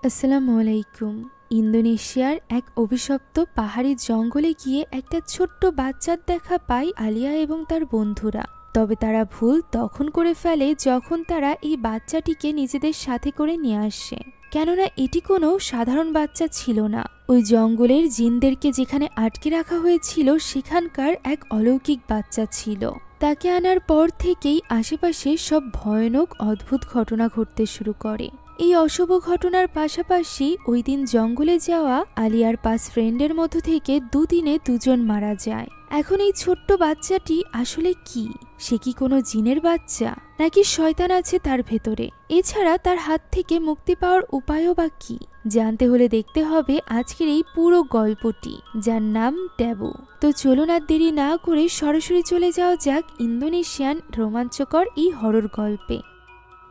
আসসালামু আলাইকুম। ইন্দোনেশিয়ার এক অভিশপ্ত পাহাড়ি জঙ্গলে গিয়ে একটা ছোট্ট বাচ্চার দেখা পায় আলিয়া এবং তার বন্ধুরা। তবে তারা ভুল তখন করে ফেলে যখন তারা এই বাচ্চাটিকে নিজেদের সাথে করে নিয়ে আসে, কেননা এটি কোনো সাধারণ বাচ্চা ছিল না। ওই জঙ্গলের জিনদেরকে যেখানে আটকে রাখা হয়েছিল সেখানকার এক অলৌকিক বাচ্চা ছিল। তাকে আনার পর থেকেই আশেপাশে সব ভয়ানক অদ্ভুত ঘটনা ঘটতে শুরু করে। এই অশুভ ঘটনার পাশাপাশি ওই দিন জঙ্গলে যাওয়া আলিয়ার 5 ফ্রেন্ডের মধ্য থেকে দুদিনে 2 জন মারা যায়। এখন এই ছোট্ট বাচ্চাটি আসলে কি? সে কি কোনো জিনের বাচ্চা, নাকি শয়তান আছে তার ভেতরে? এছাড়া তার হাত থেকে মুক্তি পাওয়ার উপায়ও বা কি? জানতে হলে দেখতে হবে আজকের এই পুরো গল্পটি, যার নাম ট্যাবু। তো চলুন আর দেরি না করে সরাসরি চলে যাওয়া যাক ইন্দোনেশিয়ান রোমাঞ্চকর এই হরর গল্পে।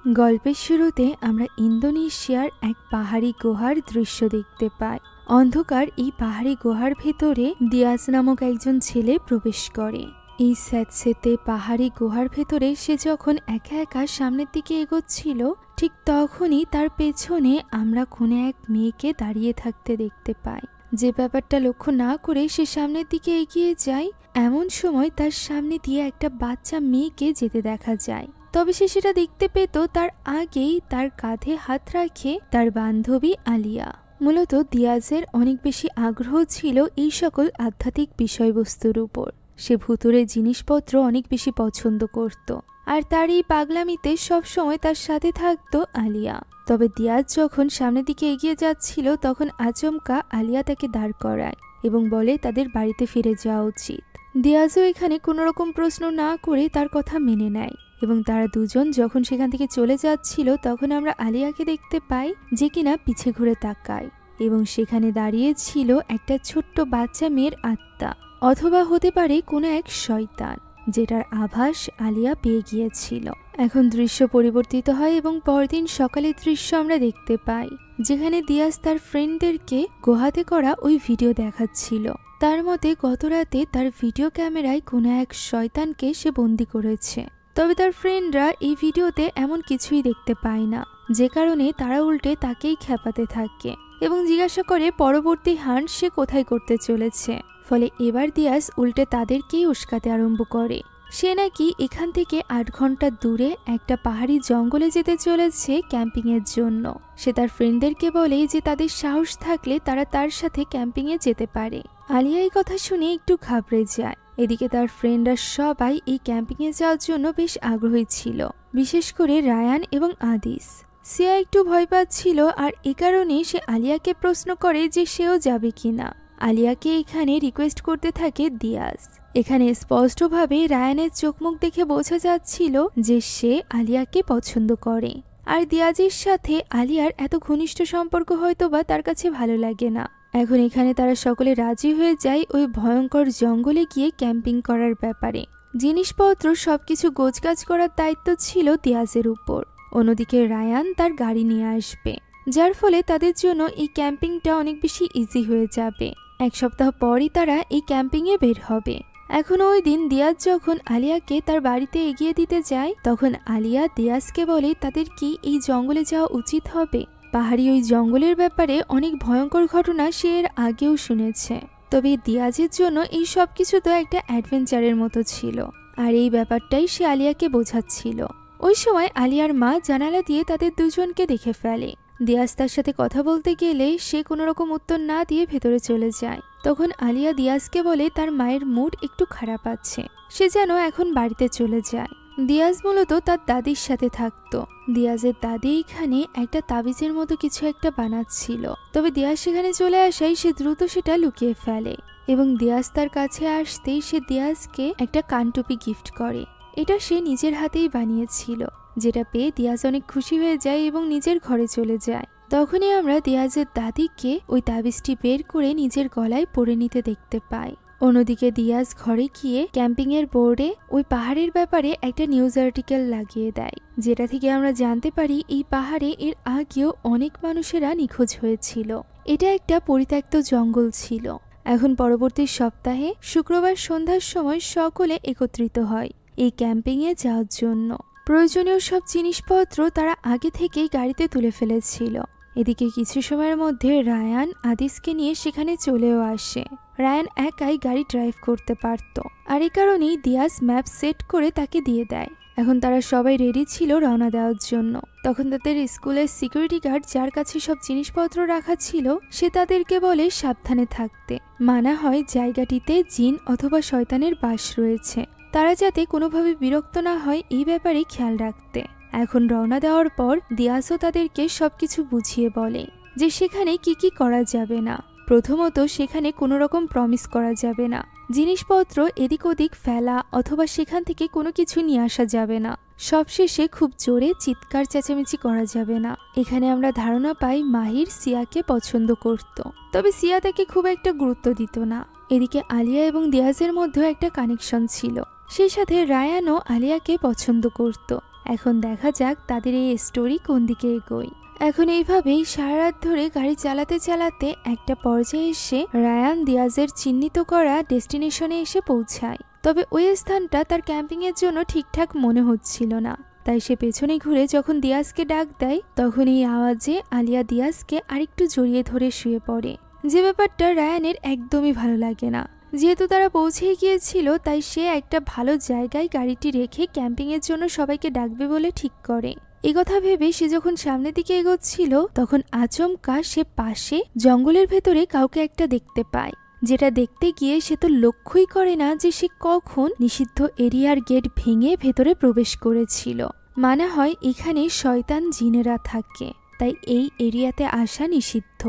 গল্পের শুরুতে আমরা ইন্দোনেশিয়ার এক পাহাড়ি গুহার দৃশ্য দেখতে পাই। অন্ধকার এই পাহাড়ি গুহার ভেতরে দিয়াজ নামক একজন ছেলে প্রবেশ করে। এই স্যাঁতসেঁতে পাহাড়ি গুহার ভেতরে সে যখন একা একা সামনের দিকে এগোচ্ছিল, ঠিক তখনই তার পেছনে আমরা কোনে এক মেয়েকে দাঁড়িয়ে থাকতে দেখতে পাই। যে ব্যাপারটা লক্ষ্য না করে সে সামনের দিকে এগিয়ে যায়, এমন সময় তার সামনে দিয়ে একটা বাচ্চা মেয়েকে যেতে দেখা যায়। তবে সে সেটা দেখতে পেত তার আগেই তার কাঁধে হাত রাখে তার বান্ধবী আলিয়া। মূলত দিয়াজের অনেক বেশি আগ্রহ ছিল এই সকল আধ্যাত্মিক বিষয়বস্তুর উপর। সে ভুতুরে জিনিসপত্র অনেক বেশি পছন্দ করত, আর তার এই পাগলামিতে সবসময় তার সাথে থাকতো আলিয়া। তবে দিয়াজ যখন সামনের দিকে এগিয়ে যাচ্ছিল তখন আচমকা আলিয়া তাকে দাঁড় করায় এবং বলে তাদের বাড়িতে ফিরে যাওয়া উচিত। দিয়াজও এখানে কোনো রকম প্রশ্ন না করে তার কথা মেনে নেয় এবং তারা দুজন যখন সেখান থেকে চলে যাচ্ছিল তখন আমরা আলিয়াকে দেখতে পাই যে কিনা পিছে ঘুরে তাকায় এবং সেখানে দাঁড়িয়ে ছিল একটা ছোট্ট বাচ্চা মেয়ের আত্মা, অথবা হতে পারে কোনো এক শয়তান, যেটার আভাস আলিয়া পেয়ে গিয়েছিল। এখন দৃশ্য পরিবর্তিত হয় এবং পরদিন সকালের দৃশ্য আমরা দেখতে পাই, যেখানে দিয়াজ তার ফ্রেন্ডদেরকে গুহাতে করা ওই ভিডিও দেখাচ্ছিল। তার মতে গত রাতে তার ভিডিও ক্যামেরায় কোনো এক শয়তানকে সে বন্দি করেছে। তবে তার ফ্রেন্ডরা এই ভিডিওতে এমন কিছুই দেখতে পায় না, যে কারণে তারা উল্টে তাকেই খেপাতে থাকে এবং জিজ্ঞাসা করে পরবর্তী হান্ট সে কোথায় করতে চলেছে। ফলে এবার দিয়াজ উল্টে তাদেরকেই উস্কাতে আরম্ভ করে। সে নাকি এখান থেকে 8 ঘন্টা দূরে একটা পাহাড়ি জঙ্গলে যেতে চলেছে ক্যাম্পিংয়ের জন্য। সে তার ফ্রেন্ডদেরকে বলে যে তাদের সাহস থাকলে তারা তার সাথে ক্যাম্পিংয়ে যেতে পারে। আলিয়া এই কথা শুনে একটু ঘাবড়ে যায়। এদিকে তার ফ্রেন্ডরা সবাই এই ক্যাম্পিংয়ে যাওয়ার জন্য বেশ আগ্রহী ছিল, বিশেষ করে রায়ান এবং আদিস। সিয়া একটু ভয় পাচ্ছিল, আর এ কারণে সে আলিয়াকে প্রশ্ন করে যে সেও যাবে কিনা। আলিয়াকে এখানে রিকোয়েস্ট করতে থাকে দিয়াজ। এখানে স্পষ্টভাবে রায়ানের চোখ মুখ দেখে বোঝা যাচ্ছিল যে সে আলিয়াকে পছন্দ করে, আর দিয়াজের সাথে আলিয়ার এত ঘনিষ্ঠ সম্পর্ক হয়তোবা তার কাছে ভালো লাগে না। এখন এখানে তারা সকলে রাজি হয়ে যায় ওই ভয়ঙ্কর জঙ্গলে গিয়ে ক্যাম্পিং করার ব্যাপারে। জিনিসপত্র সবকিছু গোছগাছ করার দায়িত্ব ছিল দিয়াজের উপর। অন্যদিকে রায়ান তার গাড়ি নিয়ে আসবে, যার ফলে তাদের জন্য এই ক্যাম্পিংটা অনেক বেশি ইজি হয়ে যাবে। 1 সপ্তাহ পরই তারা এই ক্যাম্পিংয়ে বের হবে। এখন ওই দিন দিয়াজ যখন আলিয়াকে তার বাড়িতে এগিয়ে দিতে যায়, তখন আলিয়া দিয়াজকে বলে তাদের কি এই জঙ্গলে যাওয়া উচিত হবে। পাহাড়ি ওই জঙ্গলের ব্যাপারে অনেক ভয়ঙ্কর ঘটনা সে এর আগেও শুনেছে। তবে দিয়াজের জন্য এই সব কিছু তো একটা অ্যাডভেঞ্চারের মতো ছিল, আর এই ব্যাপারটাই সে আলিয়াকে বোঝাচ্ছিল। ওই সময় আলিয়ার মা জানালা দিয়ে তাদের দুজনকে দেখে ফেলে। দিয়াজ তার সাথে কথা বলতে গেলে সে কোনো রকম উত্তর না দিয়ে ভেতরে চলে যায়। তখন আলিয়া দিয়াজকে বলে তার মায়ের মুড একটু খারাপ আছে, সে যেন এখন বাড়িতে চলে যায়। দিয়াজ মূলত তার দাদির সাথে থাকতো। দিয়াজের দাদি এখানে একটা তাবিজের মতো কিছু একটা বানাচ্ছিল, তবে দিয়াজ সেখানে চলে আসায় সে দ্রুত সেটা লুকিয়ে ফেলে এবং দিয়াজ তার কাছে আসতেই সে দিয়াজকে একটা কানটুপি গিফট করে। এটা সে নিজের হাতেই বানিয়েছিল, যেটা পেয়ে দিয়াজ অনেক খুশি হয়ে যায় এবং নিজের ঘরে চলে যায়। তখনই আমরা দিয়াজের দাদিকে ওই তাবিজটি বের করে নিজের গলায় পরে নিতে দেখতে পাই। অন্যদিকে দিয়াজ ঘরে গিয়ে ক্যাম্পিংয়ের বোর্ডে ওই পাহাড়ের ব্যাপারে একটা নিউজ আর্টিকেল লাগিয়ে দেয়, যেটা থেকে আমরা জানতে পারি এই পাহাড়ে এর আগেও অনেক মানুষেরা নিখোঁজ হয়েছিল। এটা একটা পরিত্যক্ত জঙ্গল ছিল। এখন পরবর্তী সপ্তাহে শুক্রবার সন্ধ্যার সময় সকলে একত্রিত হয় এই ক্যাম্পিংয়ে যাওয়ার জন্য। প্রয়োজনীয় সব জিনিসপত্র তারা আগে থেকেই গাড়িতে তুলে ফেলেছিল এদিকে কিছু সময়ের মধ্যে রায়ান আদিসকে নিয়ে সেখানে চলেও আসে। রায়ান একাই গাড়ি ড্রাইভ করতে পারত, আর এই কারণেই দিয়াজ ম্যাপ সেট করে তাকে দিয়ে দেয়। এখন তারা সবাই রেডি ছিল রওনা দেওয়ার জন্য। তখন তাদের স্কুলের সিকিউরিটি গার্ড, যার কাছে সব জিনিসপত্র রাখা ছিল, সে তাদেরকে বলে সাবধানে থাকতে। মানা হয় জায়গাটিতে জিন অথবা শয়তানের বাস রয়েছে, তারা যাতে কোনোভাবে বিরক্ত না হয় এই ব্যাপারে খেয়াল রাখতে। এখন রওনা দেওয়ার পর দিয়াজও তাদেরকে সবকিছু বুঝিয়ে বলে যে সেখানে কি কি করা যাবে না। প্রথমত, সেখানে কোনো রকম প্রমিস করা যাবে না, জিনিসপত্র এদিক ওদিক ফেলা অথবা সেখান থেকে কোনো কিছু নিয়ে আসা যাবে না। সবশেষে খুব জোরে চিৎকার চেঁচামেচি করা যাবে না। এখানে আমরা ধারণা পাই মাহির সিয়াকে পছন্দ করত, তবে সিয়া তাকে খুব একটা গুরুত্ব দিত না। এদিকে আলিয়া এবং দিয়াজের মধ্যেও একটা কানেকশন ছিল, সেই সাথে রায়ানও আলিয়াকে পছন্দ করত। এখন দেখা যাক তাদের এই স্টোরি কোন দিকে এগোয়। এখন এইভাবেই সারা রাত ধরে গাড়ি চালাতে চালাতে একটা পর্যায়ে এসে রায়ান দিয়াজের চিহ্নিত করা ডেস্টিনেশনে এসে পৌঁছায়। তবে ওই স্থানটা তার ক্যাম্পিং এর জন্য ঠিকঠাক মনে হচ্ছিল না, তাই সে পেছনে ঘুরে যখন দিয়াজকে ডাক দেয়, তখন এই আওয়াজে আলিয়া দিয়াজকে আরেকটু জড়িয়ে ধরে শুয়ে পড়ে, যে ব্যাপারটা রায়ানের একদমই ভালো লাগে না। যেহেতু তারা পৌঁছেই গিয়েছিল, তাই সে একটা ভালো জায়গায় গাড়িটি রেখে ক্যাম্পিং এর জন্য সবাইকে ডাকবে বলে ঠিক করে। এই কথা ভেবে সে যখন সামনের দিকে এগোচ্ছিল, তখন আচমকা সে পাশে জঙ্গলের ভেতরে কাউকে একটা দেখতে পায়, যেটা দেখতে গিয়ে সে তো লক্ষ্যই করে না যে সে কখন নিষিদ্ধ এরিয়ার গেট ভেঙে ভেতরে প্রবেশ করেছিল। মানা হয় এখানে শয়তান জিনেরা থাকে, তাই এই এরিয়াতে আসা নিষিদ্ধ।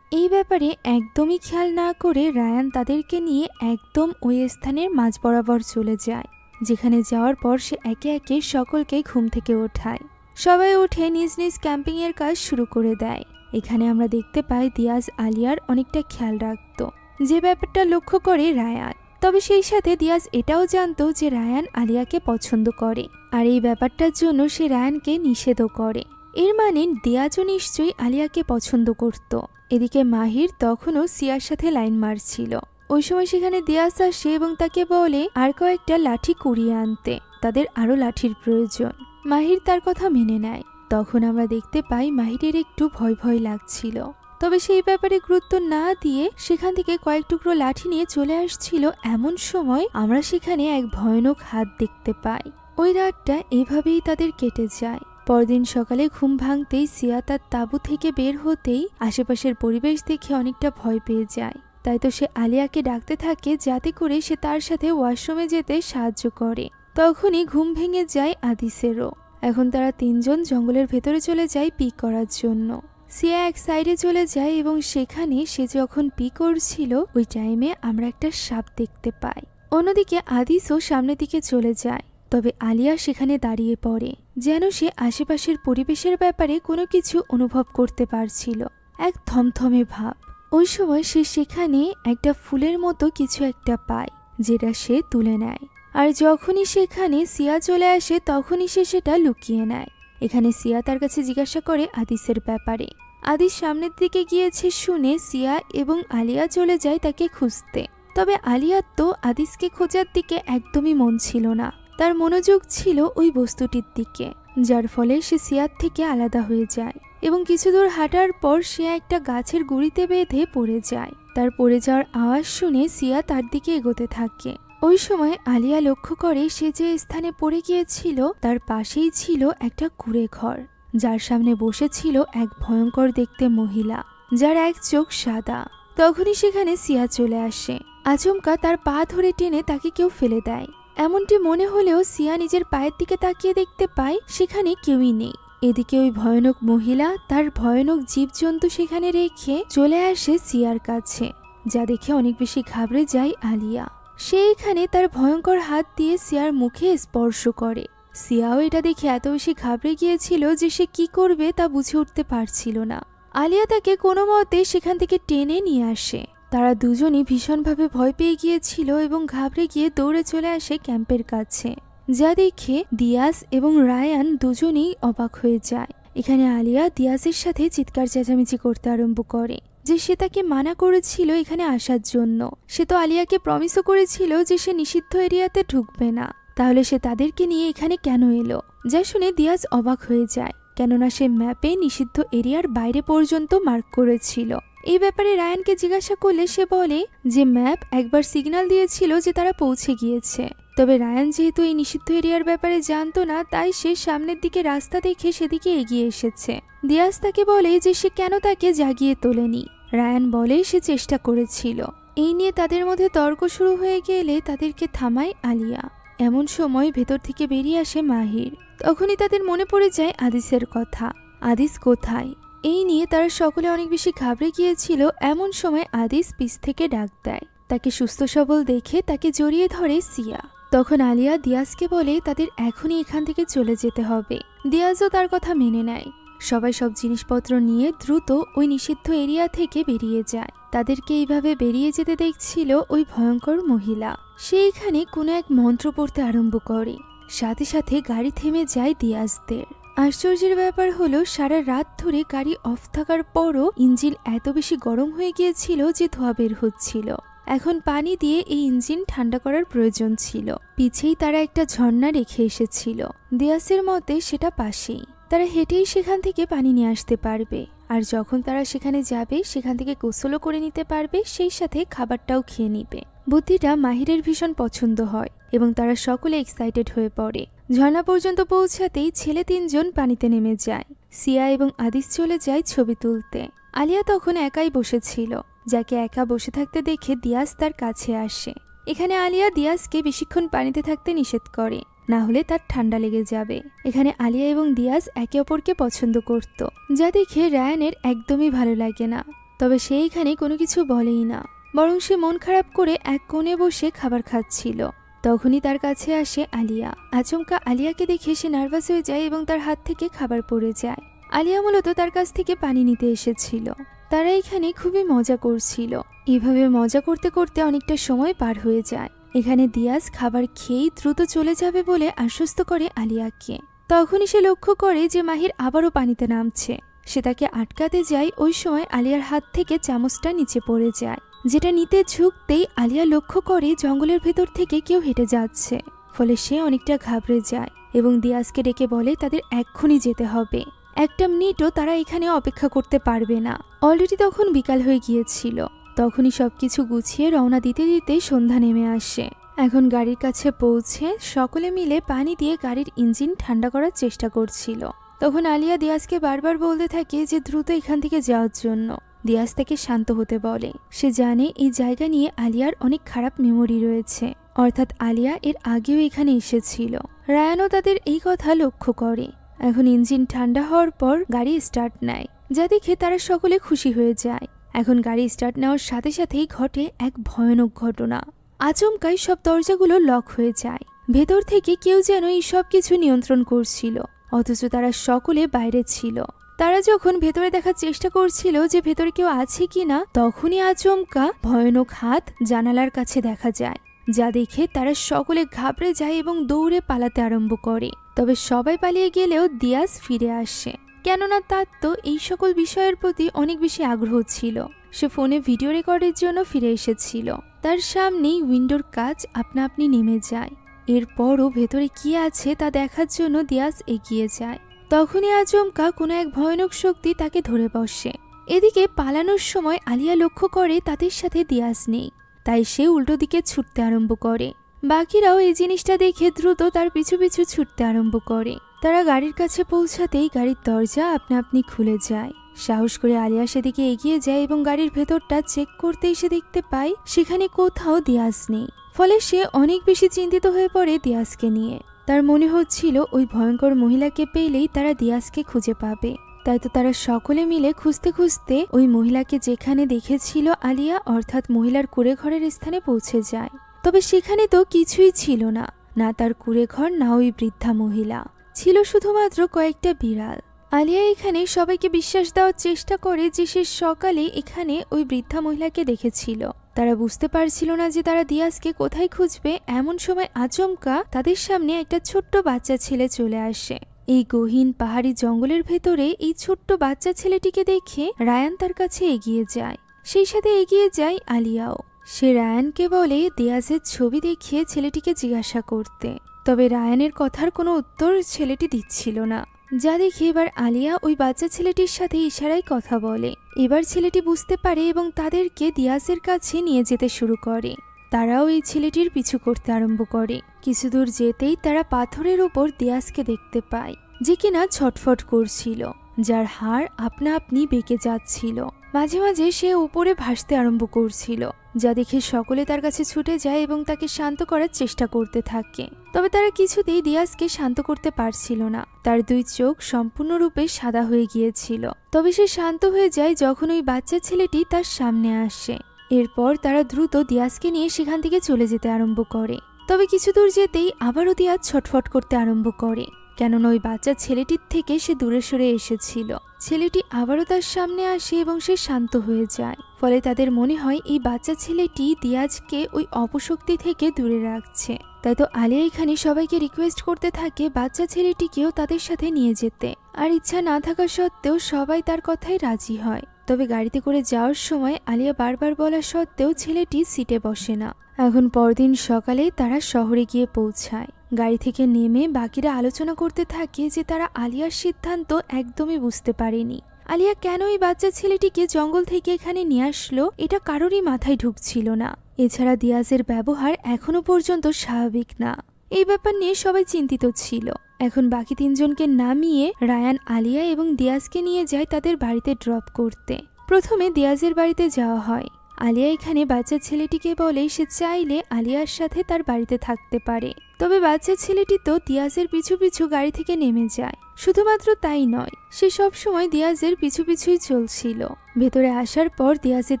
এই ব্যাপারে একদমই খেয়াল না করে রায়ান তাদেরকে নিয়ে একদম ওই স্থানের মাঝ বরাবর চলে যায়, যেখানে যাওয়ার পর সে একে একে সকলকে ঘুম থেকে ওঠায়। সবাই উঠে নিজ নিজ ক্যাম্পিং এর কাজ শুরু করে দেয়। এখানে আমরা দেখতে পাই দিয়াজ আলিয়ার অনেকটা খেয়াল রাখত, যে ব্যাপারটা লক্ষ্য করে রায়ান। তবে সেই সাথে দিয়াজ এটাও জানতো যে রায়ান আলিয়াকে পছন্দ করে, আর এই ব্যাপারটার জন্য সে রায়ানকে নিষেধও করে। এর মানে দিয়াজও নিশ্চয়ই আলিয়াকে পছন্দ করত। এদিকে মাহির তখনও সিয়ার সাথে লাইন মারছিল। ওই সময় সেখানে দিয়াজ আসে এবং তাকে বলে আর কয়েকটা লাঠি কুড়িয়ে আনতে, তাদের আরো লাঠির প্রয়োজন। মাহির তার কথা মেনে নেয়। তখন আমরা দেখতে পাই মাহিরের একটু ভয় ভয় লাগছিল, তবে সেই ব্যাপারে গুরুত্ব না দিয়ে সেখান থেকে কয়েক টুকরো লাঠি নিয়ে চলে আসছিল। এমন সময় আমরা সেখানে এক ভয়ানক হাত দেখতে পাই। ওই রাতটা এভাবেই তাদের কেটে যায়। পরদিন সকালে ঘুম ভাঙতেই সিয়া তার তাঁবু থেকে বের হতেই আশেপাশের পরিবেশ দেখে অনেকটা ভয় পেয়ে যায়। তাই তো সে আলিয়াকে ডাকতে থাকে যাতে করে সে তার সাথে ওয়াশরুমে যেতে সাহায্য করে। তখনই ঘুম ভেঙে যায় আদিসেরও। এখন তারা তিনজন জঙ্গলের ভেতরে চলে যায় পি করার জন্য। সিয়া এক সাইডে চলে যায় এবং সেখানে সে যখন পি করছিল ওই টাইমে আমরা একটা সাপ দেখতে পাই। অন্যদিকে আদিসও সামনের দিকে চলে যায়, তবে আলিয়া সেখানে দাঁড়িয়ে পড়ে, যেন সে আশেপাশের পরিবেশের ব্যাপারে কোনো কিছু অনুভব করতে পারছিল, এক থমথমে ভাব। ওই সময় সে সেখানে একটা ফুলের মতো কিছু একটা পায়, যেটা সে তুলে নেয়। আর যখনই সেখানে সিয়া চলে আসে তখনই সে সেটা লুকিয়ে নেয়। এখানে সিয়া তার কাছে জিজ্ঞাসা করে আদিসের ব্যাপারে। আদিস সামনের দিকে গিয়েছে শুনে সিয়া এবং আলিয়া চলে যায় তাকে খুঁজতে। তবে আলিয়ার তো আদিসকে খোঁজার দিকে একদমই মন ছিল না, তার মনোযোগ ছিল ওই বস্তুটির দিকে, যার ফলে সে সিয়ার থেকে আলাদা হয়ে যায় এবং কিছু দূর হাঁটার পর সে একটা গাছের গুঁড়িতে বেঁধে পড়ে যায়। তার পড়ে যাওয়ার আওয়াজ শুনে সিয়া তার দিকে এগোতে থাকে। ওই সময় আলিয়া লক্ষ্য করে সে যে স্থানে পড়ে গিয়েছিল তার পাশেই ছিল একটা কুঁড়ে ঘর, যার সামনে বসেছিল এক ভয়ঙ্কর দেখতে মহিলা, যার এক চোখ সাদা। তখনই সেখানে সিয়া চলে আসে। আচমকা তার পা ধরে টেনে তাকে কেউ ফেলে দেয়। এমনটি মনে হলেও সিয়া নিজের পায়ের দিকে তাকিয়ে দেখতে পায় সেখানে কেউই নেই। এদিকে ওই ভয়ানক মহিলা তার ভয়ানক জীবজন্তু সেখানে রেখে চলে আসে সিয়ার কাছে, যা দেখে অনেক বেশি ঘাবড়ে যায় আলিয়া। সে এখানে তার ভয়ঙ্কর হাত দিয়ে সিয়ার মুখে স্পর্শ করে। সিয়াও এটা দেখে এত বেশি ঘাবড়ে গিয়েছিল যে সে কি করবে তা বুঝে উঠতে পারছিল না। আলিয়া তাকে কোনো মতে সেখান থেকে টেনে নিয়ে আসে। তারা দুজনই ভীষণভাবে ভয় পেয়ে গিয়েছিল এবং ঘাবড়ে গিয়ে দৌড়ে চলে আসে ক্যাম্পের কাছে, যা দেখে দিয়াজ এবং রায়ান দুজনেই অবাক হয়ে যায়। এখানে আলিয়া দিয়াজের সাথে চিৎকার চেঁচামেচি করতে আরম্ভ করে যে সে তাকে মানা করেছিল এখানে আসার জন্য। সে তো আলিয়াকে প্রমিসও করেছিল যে সে নিষিদ্ধ এরিয়াতে ঢুকবে না, তাহলে সে তাদেরকে নিয়ে এখানে কেন এলো? যা শুনে দিয়াজ অবাক হয়ে যায়। কেননা সে ম্যাপে নিষিদ্ধ এরিয়ার বাইরে পর্যন্ত মার্ক করেছিল। এই ব্যাপারে রায়ানকে জিজ্ঞাসা করলে সে বলে যে ম্যাপ একবার সিগন্যাল দিয়েছিল যে তারা পৌঁছে গিয়েছে। তবে রায়ান যেহেতু এই নিষিদ্ধ এরিয়ার ব্যাপারে জানতো না, তাই সে সামনের দিকে রাস্তা দেখে সেদিকে এগিয়ে এসেছে। দিয়াজ তাকে বলে যে সে কেন তাকে জাগিয়ে তোলেনি। রায়ান বলে সে চেষ্টা করেছিল। এই নিয়ে তাদের মধ্যে তর্ক শুরু হয়ে গেলে তাদেরকে থামায় আলিয়া। এমন সময় ভেতর থেকে বেরিয়ে আসে মাহির। তখনই তাদের মনে পড়ে যায় আদিসের কথা। আদিস কোথায়? এই নিয়ে তারা সকলে অনেক বেশি ঘাবড়ে গিয়েছিল। এমন সময় আদিস পিছ থেকে ডাক দেয়। তাকে সুস্থ সবল দেখে তাকে জড়িয়ে ধরে সিয়া। তখন আলিয়া দিয়াজকে বলে তাদের এখনই এখান থেকে চলে যেতে হবে। দিয়াজও তার কথা মেনে নেয়। সবাই সব জিনিসপত্র নিয়ে দ্রুত ওই নিষিদ্ধ এরিয়া থেকে বেরিয়ে যায়। তাদেরকে এইভাবে বেরিয়ে যেতে দেখছিল ওই ভয়ঙ্কর মহিলা। সে এখানে কোনো এক মন্ত্র পড়তে আরম্ভ করে। সাথে সাথে গাড়ি থেমে যায় দিয়াজদের। আশ্চর্যের ব্যাপার হলো সারা রাত ধরে গাড়ি অফ থাকার পরও ইঞ্জিন এত বেশি গরম হয়ে গিয়েছিল যে ধোঁয়া বের হচ্ছিল। এখন পানি দিয়ে এই ইঞ্জিন ঠান্ডা করার প্রয়োজন ছিল। পিছেই তারা একটা ঝর্ণা রেখে এসেছিল। দিয়াসের মতে সেটা পাশেই। তারা হেঁটেই সেখান থেকে পানি নিয়ে আসতে পারবে। আর যখন তারা সেখানে যাবে সেখান থেকে গোসলও করে নিতে পারবে, সেই সাথে খাবারটাও খেয়ে নিবে। বুদ্ধিটা মাহিরের ভীষণ পছন্দ হয় এবং তারা সকলে এক্সাইটেড হয়ে পড়ে। ঝর্ণা পর্যন্ত পৌঁছাতেই ছেলে 3 জন পানিতে নেমে যায়। সিয়া এবং আদিস চলে যায় ছবি তুলতে। আলিয়া তখন একাই বসেছিল। যাকে একা বসে থাকতে দেখে দিয়াজ তার কাছে আসে। এখানে আলিয়া দিয়াজকে বেশিক্ষণ পানিতে থাকতে নিষেধ করে, না হলে তার ঠান্ডা লেগে যাবে। এখানে আলিয়া এবং দিয়াজ একে অপরকে পছন্দ করত, যা দেখে রায়ানের একদমই ভালো লাগে না। তবে সে এখানে কোনো কিছু বলেই না, বরং সে মন খারাপ করে এক কোণে বসে খাবার খাচ্ছিল। তখনই তার কাছে আসে আলিয়া। আচমকা আলিয়াকে দেখে সে নার্ভাস হয়ে যায় এবং তার হাত থেকে খাবার পড়ে যায়। আলিয়া মূলত তার কাছ থেকে পানি নিতে এসেছিল। তারা এখানে খুবই মজা করছিল। এভাবে মজা করতে করতে অনেকটা সময় পার হয়ে যায়। এখানে দিয়াজ খাবার খেয়েই দ্রুত চলে যাবে বলে আশ্বস্ত করে আলিয়াকে। তখনই সে লক্ষ্য করে যে মাহির আবারও পানিতে নামছে। সে তাকে আটকাতে যায়। ওই সময় আলিয়ার হাত থেকে চামচটা নিচে পড়ে যায়, যেটা নিতে ঝুঁকতেই আলিয়া লক্ষ্য করে জঙ্গলের ভেতর থেকে কেউ হেঁটে যাচ্ছে। ফলে সে অনেকটা ঘাবড়ে যায় এবং দিয়াজকে ডেকে বলে তাদের এক্ষুনি যেতে হবে। একটা মিনিটও তারা এখানে অপেক্ষা করতে পারবে না। অলরেডি তখন বিকাল হয়ে গিয়েছিল। তখনই সবকিছু গুছিয়ে রওনা দিতে দিতে সন্ধ্যা নেমে আসে। এখন গাড়ির কাছে পৌঁছে সকলে মিলে পানি দিয়ে গাড়ির ইঞ্জিন ঠান্ডা করার চেষ্টা করছিল। তখন আলিয়া দিয়াজকে বারবার বলতে থাকে যে দ্রুত এখান থেকে যাওয়ার জন্য। দিয়াজ তাকে শান্ত হতে বলে। সে জানে এই জায়গা নিয়ে আলিয়ার অনেক খারাপ মেমোরি রয়েছে, অর্থাৎ আলিয়া এর আগেও এখানে এসেছিল। রায়ানও তাদের এই কথা লক্ষ্য করে। এখন ইঞ্জিন ঠান্ডা হওয়ার পর গাড়ি স্টার্ট নেয়, যা দেখে তারা সকলে খুশি হয়ে যায়। এখন গাড়ি স্টার্ট নেওয়ার সাথে সাথেই ঘটে এক ভয়ানক ঘটনা। আচমকাই সব দরজাগুলো লক হয়ে যায়। ভেতর থেকে কেউ যেন এই সব কিছু নিয়ন্ত্রণ করছিল, অথচ তারা সকলে বাইরে ছিল। তারা যখন ভেতরে দেখার চেষ্টা করছিল যে ভেতরে কেউ আছে কিনা, তখনই আচমকা ভয়ানক হাত জানালার কাছে দেখা যায়, যা দেখে তারা সকলে ঘাবড়ে যায় এবং দৌড়ে পালাতে আরম্ভ করে। তবে সবাই পালিয়ে গেলেও দিয়াজ ফিরে আসে, কেননা তার তো এই সকল বিষয়ের প্রতি অনেক বেশি আগ্রহ ছিল। সে ফোনে ভিডিও রেকর্ডের জন্য ফিরে এসেছিল। তার সামনেই উইন্ডোর কাচ আপনা আপনি নেমে যায়। এরপরও ভেতরে কি আছে তা দেখার জন্য দিয়াজ এগিয়ে যায়। তখনই আচমকা কোনো এক ভয়ানক শক্তি তাকে ধরে বসে। এদিকে পালানোর সময় আলিয়া লক্ষ্য করে তাদের সাথে দিয়াজ নেই, তাই সে উল্টো দিকে ছুটতে আরম্ভ করে। বাকিরাও এই জিনিসটা দেখে দ্রুত তার পিছু পিছু ছুটতে আরম্ভ করে। তারা গাড়ির কাছে পৌঁছাতেই গাড়ির দরজা আপনা আপনি খুলে যায়। সাহস করে আলিয়া সেদিকে এগিয়ে যায় এবং গাড়ির ভেতরটা চেক করতেই সে দেখতে পায় সেখানে কোথাও দিয়াজ নেই। ফলে সে অনেক বেশি চিন্তিত হয়ে পড়ে দিয়াজকে নিয়ে। তার মনে হচ্ছিল ওই ভয়ঙ্কর মহিলাকে পেলেই তারা দিয়াজকে খুঁজে পাবে। তাই তো তারা সকলে মিলে খুঁজতে খুঁজতে ওই মহিলাকে যেখানে দেখেছিল আলিয়া, অর্থাৎ মহিলার কুঁড়ে ঘরের স্থানে পৌঁছে যায়। তবে সেখানে তো কিছুই ছিল না, না তার কুঁড়ে ঘর, না ওই বৃদ্ধা মহিলা। ছিল শুধুমাত্র কয়েকটা বিড়াল। আলিয়া এখানে সবাইকে বিশ্বাস দেওয়ার চেষ্টা করে যে সে সকালে এখানে ওই বৃদ্ধা মহিলাকে দেখেছিল। তারা বুঝতে পারছিল না যে তারা দিয়াজকে কোথায় খুঁজবে। এমন সময় আচমকা তাদের সামনে একটা ছোট্ট বাচ্চা ছেলে চলে আসে। এই গহীন পাহাড়ি জঙ্গলের ভেতরে এই ছোট্ট বাচ্চা ছেলেটিকে দেখে রায়ান তার কাছে এগিয়ে যায়। সেই সাথে এগিয়ে যায় আলিয়াও। সে রায়ানকে বলে দিয়াজের ছবি দেখিয়ে ছেলেটিকে জিজ্ঞাসা করতে। তবে রায়ানের কথার কোনো উত্তর ছেলেটি দিচ্ছিল না। যা দেখে এবার আলিয়া ওই বাচ্চা ছেলেটির সাথে ইশারায় কথা বলে। এবার ছেলেটি বুঝতে পারে এবং তাদেরকে দিয়াজের কাছে নিয়ে যেতে শুরু করে। তারাও এই ছেলেটির পিছু করতে আরম্ভ করে। কিছু দূর যেতেই তারা পাথরের ওপর দিয়াজকে দেখতে পায়, যে কিনা ছটফট করছিল, যার হাড় আপনা আপনি বেঁকে যাচ্ছিল। মাঝে মাঝে সে উপরে ভাসতে আরম্ভ করছিল, যা দেখে সকলে তার কাছে ছুটে যায় এবং তাকে শান্ত করার চেষ্টা করতে থাকে। তবে তারা কিছুতেই দিয়াজকে শান্ত করতে পারছিল না। তার দুই চোখ সম্পূর্ণরূপে সাদা হয়ে গিয়েছিল। তবে সে শান্ত হয়ে যায় যখন ওই বাচ্চা ছেলেটি তার সামনে আসে। এরপর তারা দ্রুত দিয়াজকে নিয়ে সেখান থেকে চলে যেতে আরম্ভ করে। তবে কিছু দূর যেতেই আবারও দিয়াজ ছটফট করতে আরম্ভ করে, কেননা ওই বাচ্চা ছেলেটির থেকে সে দূরে সরে এসেছিল। ছেলেটি আবারও তার সামনে আসে এবং সে শান্ত হয়ে যায়। ফলে তাদের মনে হয় এই বাচ্চা ছেলেটি দিয়াজকে ওই অপশক্তি থেকে দূরে রাখছে। তাই তো আলিয়া এখানে সবাইকে রিকোয়েস্ট করতে থাকে বাচ্চা ছেলেটিকেও তাদের সাথে নিয়ে যেতে। আর ইচ্ছা না থাকা সত্ত্বেও সবাই তার কথায় রাজি হয়। তবে গাড়িতে করে যাওয়ার সময় আলিয়া বারবার বলা সত্ত্বেও ছেলেটি সিটে বসে না। এখন পরদিন সকালে তারা শহরে গিয়ে পৌঁছায়। গাড়ি থেকে নেমে বাকিরা আলোচনা করতে থাকে যে তারা আলিয়ার সিদ্ধান্ত একদমই বুঝতে পারেনি। আলিয়া কেন এই বাচ্চা ছেলেটিকে জঙ্গল থেকে এখানে নিয়ে আসলো এটা কারোরই মাথায় ঢুকছিল না। এছাড়া দিয়াজের ব্যবহার এখনো পর্যন্ত স্বাভাবিক না। এই ব্যাপার নিয়ে সবাই চিন্তিত ছিল। এখন বাকি তিনজনকে নামিয়ে রায়ান আলিয়া এবং দিয়াজকে নিয়ে যায় তাদের বাড়িতে ড্রপ করতে। প্রথমে দিয়াজের বাড়িতে যাওয়া হয়। আলিয়া এখানে বাচ্চা ছেলেটিকে বলে সে চাইলে আলিয়ার সাথে তার বাড়িতে থাকতে পারে। তবে বাচ্চা ছেলেটি তো দিয়াজের পিছু পিছু গাড়ি থেকে নেমে যায়। শুধুমাত্র তাই নয়, সে সব সময় দিয়াজের পিছু পিছুই চলছিল। ভেতরে আসার পর দিয়াজের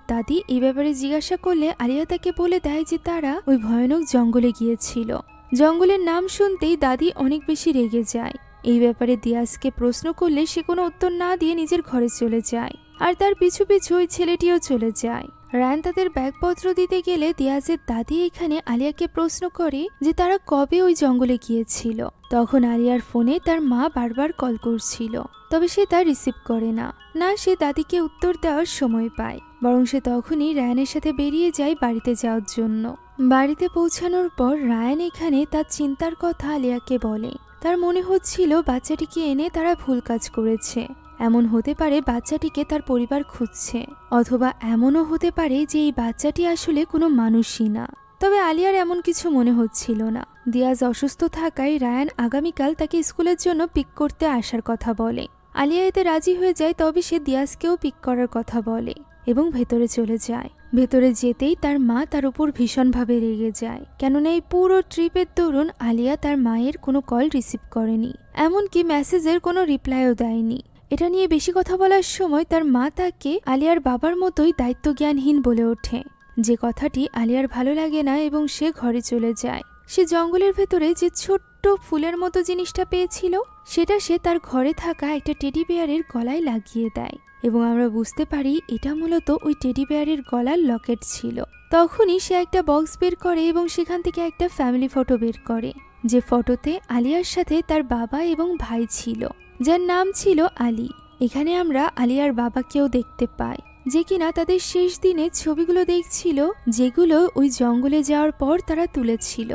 দাদি এই ব্যাপারে জিজ্ঞাসা করলে আলিয়া তাকে বলে দেয় যে তারা ওই ভয়ানক জঙ্গলে গিয়েছিল। জঙ্গলের নাম শুনতেই দাদি অনেক বেশি রেগে যায়। এই ব্যাপারে দিয়াজকে প্রশ্ন করলে সে কোনো উত্তর না দিয়ে নিজের ঘরে চলে যায়। আর তার পিছু পিছু ওই ছেলেটিও চলে যায়। রায়ান তাদের ব্যাগপত্র দিতে গেলে দিয়াজের দাদি এখানে আলিয়াকে প্রশ্ন করে যে তারা কবে ওই জঙ্গলে গিয়েছিল। তখন আলিয়ার ফোনে তার মা বারবার কল করছিল, তবে সে তা রিসিভ করে না। সে দাদিকে উত্তর দেওয়ার সময় পায়, বরং সে তখনই রায়ানের সাথে বেরিয়ে যায় বাড়িতে যাওয়ার জন্য। বাড়িতে পৌঁছানোর পর রায়ান এখানে তার চিন্তার কথা আলিয়াকে বলে। তার মনে হচ্ছিল বাচ্চাটিকে এনে তারা ভুল কাজ করেছে। এমন হতে পারে বাচ্চাটিকে তার পরিবার খুঁজছে, অথবা এমনও হতে পারে যে এই বাচ্চাটি আসলে কোনো মানুষই না। তবে আলিয়ার এমন কিছু মনে হচ্ছিল না। দিয়াজ অসুস্থ থাকায় রায়ান আগামীকাল তাকে স্কুলের জন্য পিক করতে আসার কথা বলে। আলিয়া এতে রাজি হয়ে যায়। তবে সে দিয়াজকেও পিক করার কথা বলে এবং ভেতরে চলে যায়। ভেতরে যেতেই তার মা তার উপর ভীষণভাবে রেগে যায়, কেননা এই পুরো ট্রিপের দরুন আলিয়া তার মায়ের কোনো কল রিসিভ করেনি, এমনকি মেসেজের কোনো রিপ্লাইও দেয়নি। এটা নিয়ে বেশি কথা বলার সময় তার মা তাকে আলিয়ার বাবার মতোই দায়িত্বজ্ঞানহীন বলে ওঠে, যে কথাটি আলিয়ার ভালো লাগে না এবং সে ঘরে চলে যায়। সে জঙ্গলের ভেতরে যে ছোট্ট ফুলের মতো জিনিসটা পেয়েছিল সেটা সে তার ঘরে থাকা একটা টেডি বেয়ারের গলায় লাগিয়ে দেয় এবং আমরা বুঝতে পারি এটা মূলত ওই টেডি বেয়ারের গলার লকেট ছিল। তখনই সে একটা বক্স বের করে এবং সেখান থেকে একটা ফ্যামিলি ফটো বের করে, যে ফটোতে আলিয়ার সাথে তার বাবা এবং ভাই ছিল, যার নাম ছিল আলী। এখানে আমরা আলিয়ার বাবাকেও দেখতে পাই, যে কিনা তাদের শেষ দিনে ছবিগুলো দেখছিল, যেগুলো ওই জঙ্গলে যাওয়ার পর তারা তুলেছিল।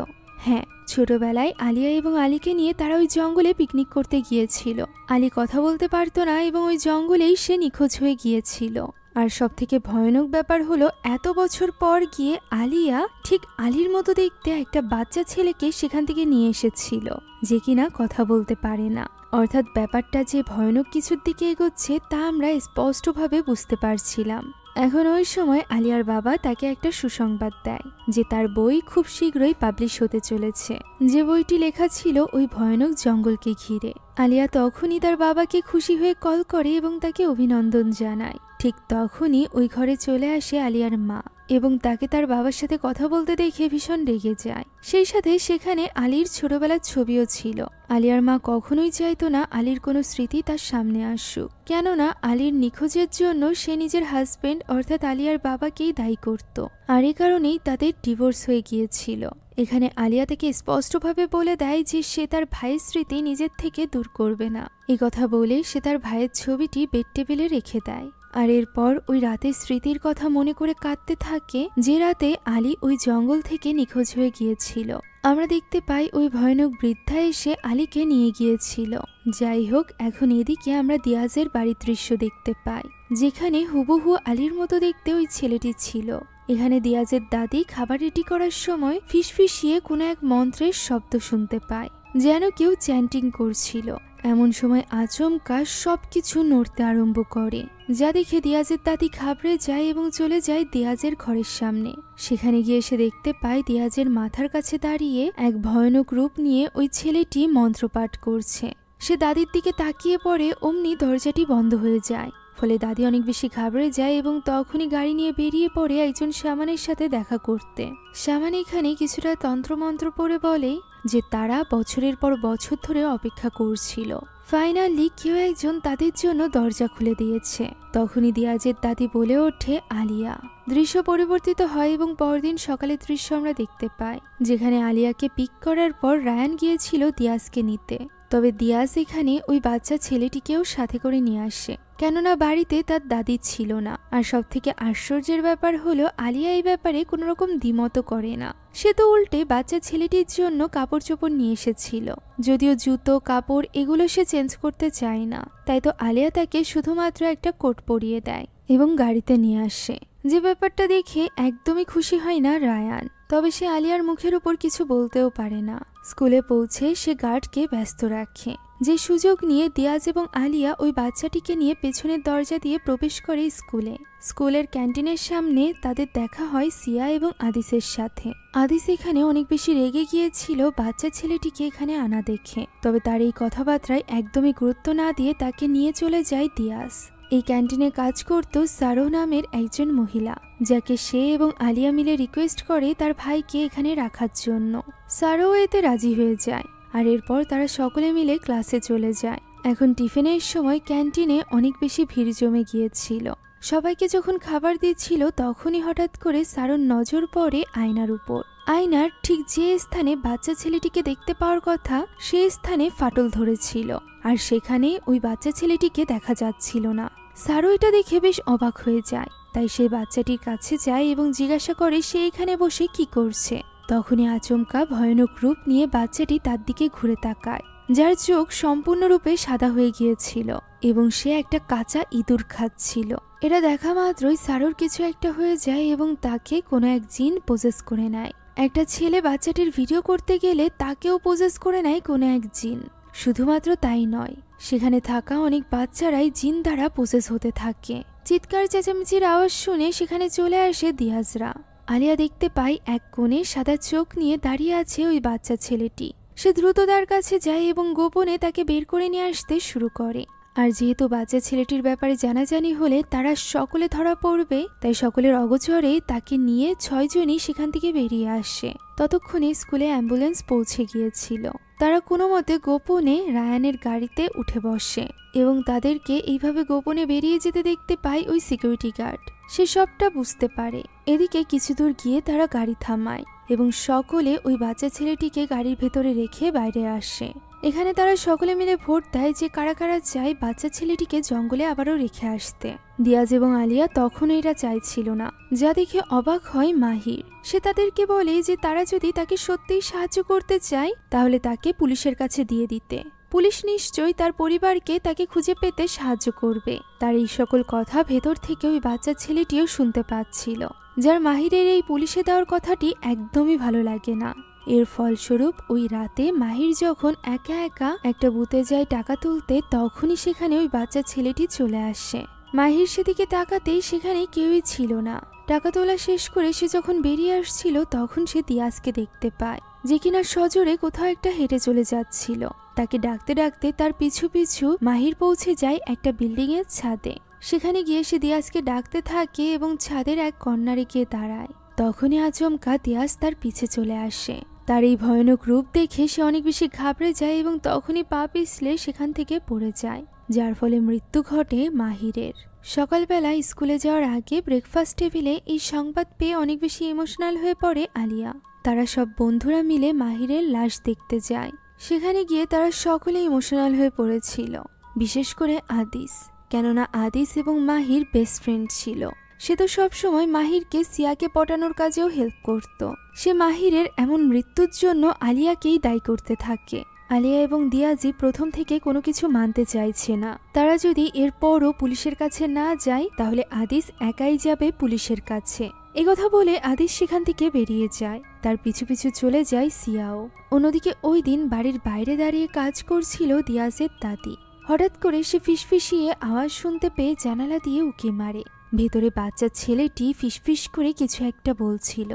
হ্যাঁ, ছোটবেলায় আলিয়া এবং আলীকে নিয়ে তারা ওই জঙ্গলে পিকনিক করতে গিয়েছিল। আলী কথা বলতে পারতো না এবং ওই জঙ্গলেই সে নিখোঁজ হয়ে গিয়েছিল। আর সব থেকে ভয়ানক ব্যাপার হলো এত বছর পর গিয়ে আলিয়া ঠিক আলীর মতো দেখতে একটা বাচ্চা ছেলেকে সেখান থেকে নিয়ে এসেছিল, যে কিনা কথা বলতে পারে না। অর্থাৎ ব্যাপারটা যে ভয়ানক কিছুর দিকে এগোচ্ছে তা আমরা স্পষ্টভাবে বুঝতে পারছিলাম। এখন ওই সময় আলিয়ার বাবা তাকে একটা সুসংবাদ দেয় যে তার বই খুব শীঘ্রই পাবলিশ হতে চলেছে, যে বইটি লেখা ছিল ওই ভয়ানক জঙ্গলকে ঘিরে। আলিয়া তখনই তার বাবাকে খুশি হয়ে কল করে এবং তাকে অভিনন্দন জানায়। ঠিক তখনই ওই ঘরে চলে আসে আলিয়ার মা এবং তাকে তার বাবার সাথে কথা বলতে দেখে ভীষণ রেগে যায়। সেই সাথে সেখানে আলীর ছোটবেলার ছবিও ছিল। আলিয়ার মা কখনোই চাইতো না আলীর কোনো স্মৃতি তার সামনে আসুক, কেননা আলীর নিখোঁজের জন্য সে নিজের হাজবেন্ড অর্থাৎ আলিয়ার বাবাকেই দায়ী করত। আর এ কারণেই তাদের ডিভোর্স হয়ে গিয়েছিল। এখানে আলিয়া তাকে স্পষ্টভাবে বলে দেয় যে সে তার ভাইয়ের স্মৃতি নিজের থেকে দূর করবে না। এই কথা বলে সে তার ভাইয়ের ছবিটি বেড টেবিলে রেখে দেয়। আর এরপর ওই রাতের স্মৃতির কথা মনে করে কাঁদতে থাকে, যে রাতে আলী ওই জঙ্গল থেকে নিখোঁজ হয়ে গিয়েছিল। আমরা দেখতে পাই ওই ভয়ানক বৃদ্ধা এসে আলীকে নিয়ে গিয়েছিল। যাই হোক, এখন এদিকে আমরা দিয়াজের বাড়ির দৃশ্য দেখতে পাই, যেখানে হুবহু আলীর মতো দেখতে ওই ছেলেটি ছিল। এখানে দিয়াজের দাদি খাবার রেডি করার সময় ফিসফিসিয়ে কোনো এক মন্ত্রের শব্দ শুনতে পায়, যেন কেউ চ্যান্টিং করছিল। এমন সময় আচমকা সবকিছু নড়তে আরম্ভ করে, যা দেখে দিয়াজের দাদি ঘাবড়ে যায় এবং চলে যায় দিয়াজের ঘরের সামনে। সেখানে গিয়ে সে দেখতে পায় দিয়াজের মাথার কাছে দাঁড়িয়ে এক ভয়ানক রূপ নিয়ে ওই ছেলেটি মন্ত্রপাঠ করছে। সে দাদির দিকে তাকিয়ে পড়ে, অমনি দরজাটি বন্ধ হয়ে যায়। ফলে দাদি অনেক বেশি ঘাবড়ে যায় এবং তখনই গাড়ি নিয়ে বেরিয়ে পড়ে একজন শামানের সাথে দেখা করতে। শামান এখানে কিছুটা তন্ত্রমন্ত্র পড়ে বলে যে তারা বছরের পর বছর ধরে অপেক্ষা করছিল। ফাইনালি কেউ একজন তাদের জন্য দরজা খুলে দিয়েছে। তখনই দিয়াজের দাদি বলে ওঠে আলিয়া। দৃশ্য পরিবর্তিত হয় এবং পরদিন সকালের দৃশ্য আমরা দেখতে পাই, যেখানে আলিয়াকে পিক করার পর রায়ান গিয়েছিল দিয়াজকে নিতে। তবে দিয়াজ এখানে ওই বাচ্চা ছেলেটিকেও সাথে করে নিয়ে আসে, কেননা বাড়িতে তার দাদি ছিল না। আর সব থেকে আশ্চর্যের ব্যাপার হলো আলিয়া এই ব্যাপারে কোনো রকম দ্বিমত করে না। সে তো উল্টে বাচ্চা ছেলেটির জন্য কাপড় চোপড় নিয়ে এসেছিল, যদিও জুতো কাপড় এগুলো সে চেঞ্জ করতে চায় না। তাই তো আলিয়া তাকে শুধুমাত্র একটা কোট পরিয়ে দেয় এবং গাড়িতে নিয়ে আসে, যে ব্যাপারটা দেখে একদমই খুশি হয় না রায়ান। তবে সে আলিয়ার মুখের উপর কিছু বলতেও পারে না। স্কুলে পৌঁছে সে গার্ডকে ব্যস্ত রাখে, যে সুযোগ নিয়ে দিয়াজ এবং আলিয়া ওই বাচ্চাটিকে নিয়ে পেছনের দরজা দিয়ে প্রবেশ করে স্কুলে। স্কুলের ক্যান্টিনের সামনে তাদের দেখা হয় সিয়া এবং আদিসের সাথে। আদিস এখানে অনেক বেশি রেগে গিয়েছিল বাচ্চা ছেলেটিকে এখানে আনা দেখে। তবে তার এই কথাবার্তায় একদমই গুরুত্ব না দিয়ে তাকে নিয়ে চলে যায় দিয়াজ। এই ক্যান্টিনে কাজ করত সারো নামের একজন মহিলা, যাকে সে এবং আলিয়া মিলে রিকোয়েস্ট করে তার ভাইকে এখানে রাখার জন্য। সারো এতে রাজি হয়ে যায়, আর এরপর তারা সকলে মিলে ক্লাসে চলে যায়। এখন টিফিনের সময় ক্যান্টিনে অনেক বেশি ভিড় জমে গিয়েছিল। সবাইকে যখন খাবার দিচ্ছিল তখনই হঠাৎ করে সারোর নজর পড়ে আয়নার উপর। আয়নার ঠিক যে স্থানে বাচ্চা ছেলেটিকে দেখতে পাওয়ার কথা সেই স্থানে ফাটল ধরেছিল, আর সেখানে ওই বাচ্চা ছেলেটিকে দেখা যাচ্ছিল না। সারো এটা দেখে বেশ অবাক হয়ে যায়, তাই সেই বাচ্চাটির কাছে যায় এবং জিজ্ঞাসা করে সে এখানে বসে কি করছে। তখনই আচমকা ভয়ানক রূপ নিয়ে বাচ্চাটি তার দিকে ঘুরে তাকায়, যার চোখ সম্পূর্ণরূপে সাদা হয়ে গিয়েছিল এবং সে একটা কাঁচা ইঁদুর খাচ্ছিল। এটা দেখা মাত্রই সারোর কিছু একটা হয়ে যায় এবং তাকে কোনো এক জিন পজেস করে নেয়। একটা ছেলে বাচ্চাটির ভিডিও করতে গেলে তাকেও পজেস করে নেয় কোনো এক জিন। শুধুমাত্র তাই নয়, সেখানে থাকা অনেক বাচ্চারাই জিন দ্বারা পজেস হতে থাকে। চিৎকার চেঁচামেচির আওয়াজ শুনে সেখানে চলে আসে দিয়াজরা। আলিয়া দেখতে পায় এক কোণে সাদা চোখ নিয়ে দাঁড়িয়ে আছে ওই বাচ্চা ছেলেটি। সে দ্রুত তার কাছে যায় এবং গোপনে তাকে বের করে নিয়ে আসতে শুরু করে। আর যেহেতু বাচ্চা ছেলেটির ব্যাপারে জানাজানি হলে তারা সকলে ধরা পড়বে, তাই সকলের অগোচরে তাকে নিয়ে 6 জনই সেখান থেকে বেরিয়ে আসে। ততক্ষণে স্কুলে অ্যাম্বুলেন্স পৌঁছে গিয়েছিল। তারা কোনো মতে গোপনে রায়ানের গাড়িতে উঠে বসে এবং তাদেরকে এইভাবে গোপনে বেরিয়ে যেতে দেখতে পায় ওই সিকিউরিটি গার্ড। সে সবটা বুঝতে পারে। এদিকে কিছু দূর গিয়ে তারা গাড়ি থামায় এবং সকলে ওই বাচ্চা ছেলেটিকে গাড়ির ভেতরে রেখে বাইরে আসে। এখানে তারা সকলে মিলে ভোট দেয় যে কারা কারা চায় বাচ্চা ছেলেটিকে জঙ্গলে আবারও রেখে আসতে। দিয়াজ এবং আলিয়া তখন এটা চাইছিল না, যা দেখে অবাক হয় মাহির। সে তাদেরকে বলে যে তারা যদি তাকে সত্যিই সাহায্য করতে চায় তাহলে তাকে পুলিশের কাছে দিয়ে দিতে। পুলিশ নিশ্চয়ই তার পরিবারকে তাকে খুঁজে পেতে সাহায্য করবে। তার এই সকল কথা ভেতর থেকে ওই বাচ্চা ছেলেটিও শুনতে পাচ্ছিল, যার মাহিরের এই পুলিশে দেওয়ার কথাটি একদমই ভালো লাগে না। এর ফলস্বরূপ ওই রাতে মাহির যখন একা একা একটা বুথে যায় টাকা তুলতে, তখনই সেখানে ওই বাচ্চা ছেলেটি চলে আসে। মাহির সেদিকে তাকাতেই সেখানে কেউই ছিল না। টাকা তোলা শেষ করে সে যখন বেরিয়ে আসছিল তখন সে দিয়াজকে দেখতে পায়, যে কিনা সজোরে কোথাও একটা হেঁটে চলে যাচ্ছিল। তাকে ডাকতে ডাকতে তার পিছু পিছু মাহির পৌঁছে যায় একটা বিল্ডিং এর ছাদে। সেখানে গিয়ে সে দিয়াজকে ডাকতে থাকে এবং ছাদের এক কর্নারে গিয়ে দাঁড়ায়। তখনই আচমকা দিয়াজ তার পিছে চলে আসে। তার এই ভয়ানক রূপ দেখে সে অনেক বেশি ঘাবড়ে যায় এবং তখনই পা পিছলে সেখান থেকে পড়ে যায়, যার ফলে মৃত্যু ঘটে মাহিরের। সকালবেলা স্কুলে যাওয়ার আগে ব্রেকফাস্ট টেবিলে এই সংবাদ পেয়ে অনেক বেশি ইমোশনাল হয়ে পড়ে আলিয়া। তারা সব বন্ধুরা মিলে মাহিরের লাশ দেখতে যায়। সেখানে গিয়ে তারা সকলে ইমোশনাল হয়ে পড়েছিল, বিশেষ করে আদিস। কেননা আদিস এবং মাহির বেস্ট ফ্রেন্ড ছিল। সে তো সবসময় মাহিরকে সিয়াকে পটানোর কাজেও হেল্প করত। সে মাহিরের এমন মৃত্যুর জন্য আলিয়াকেই দায়ী করতে থাকে। আলিয়া এবং দিয়াজি প্রথম থেকে কোনো কিছু মানতে চাইছে না। তারা যদি এরপরও পুলিশের কাছে না যায় তাহলে আদিস একাই যাবে পুলিশের কাছে। একথা বলে আদিস সেখান থেকে বেরিয়ে যায়। তার পিছু পিছু চলে যায় সিয়াও। অন্যদিকে ওই দিন বাড়ির বাইরে দাঁড়িয়ে কাজ করছিল দিয়াজের দাদি। হঠাৎ করে সে ফিসফিসিয়ে আওয়াজ শুনতে পেয়ে জানালা দিয়ে উকি মারে। ভেতরে বাচ্চা ছেলেটি ফিসফিস করে কিছু একটা বলছিল।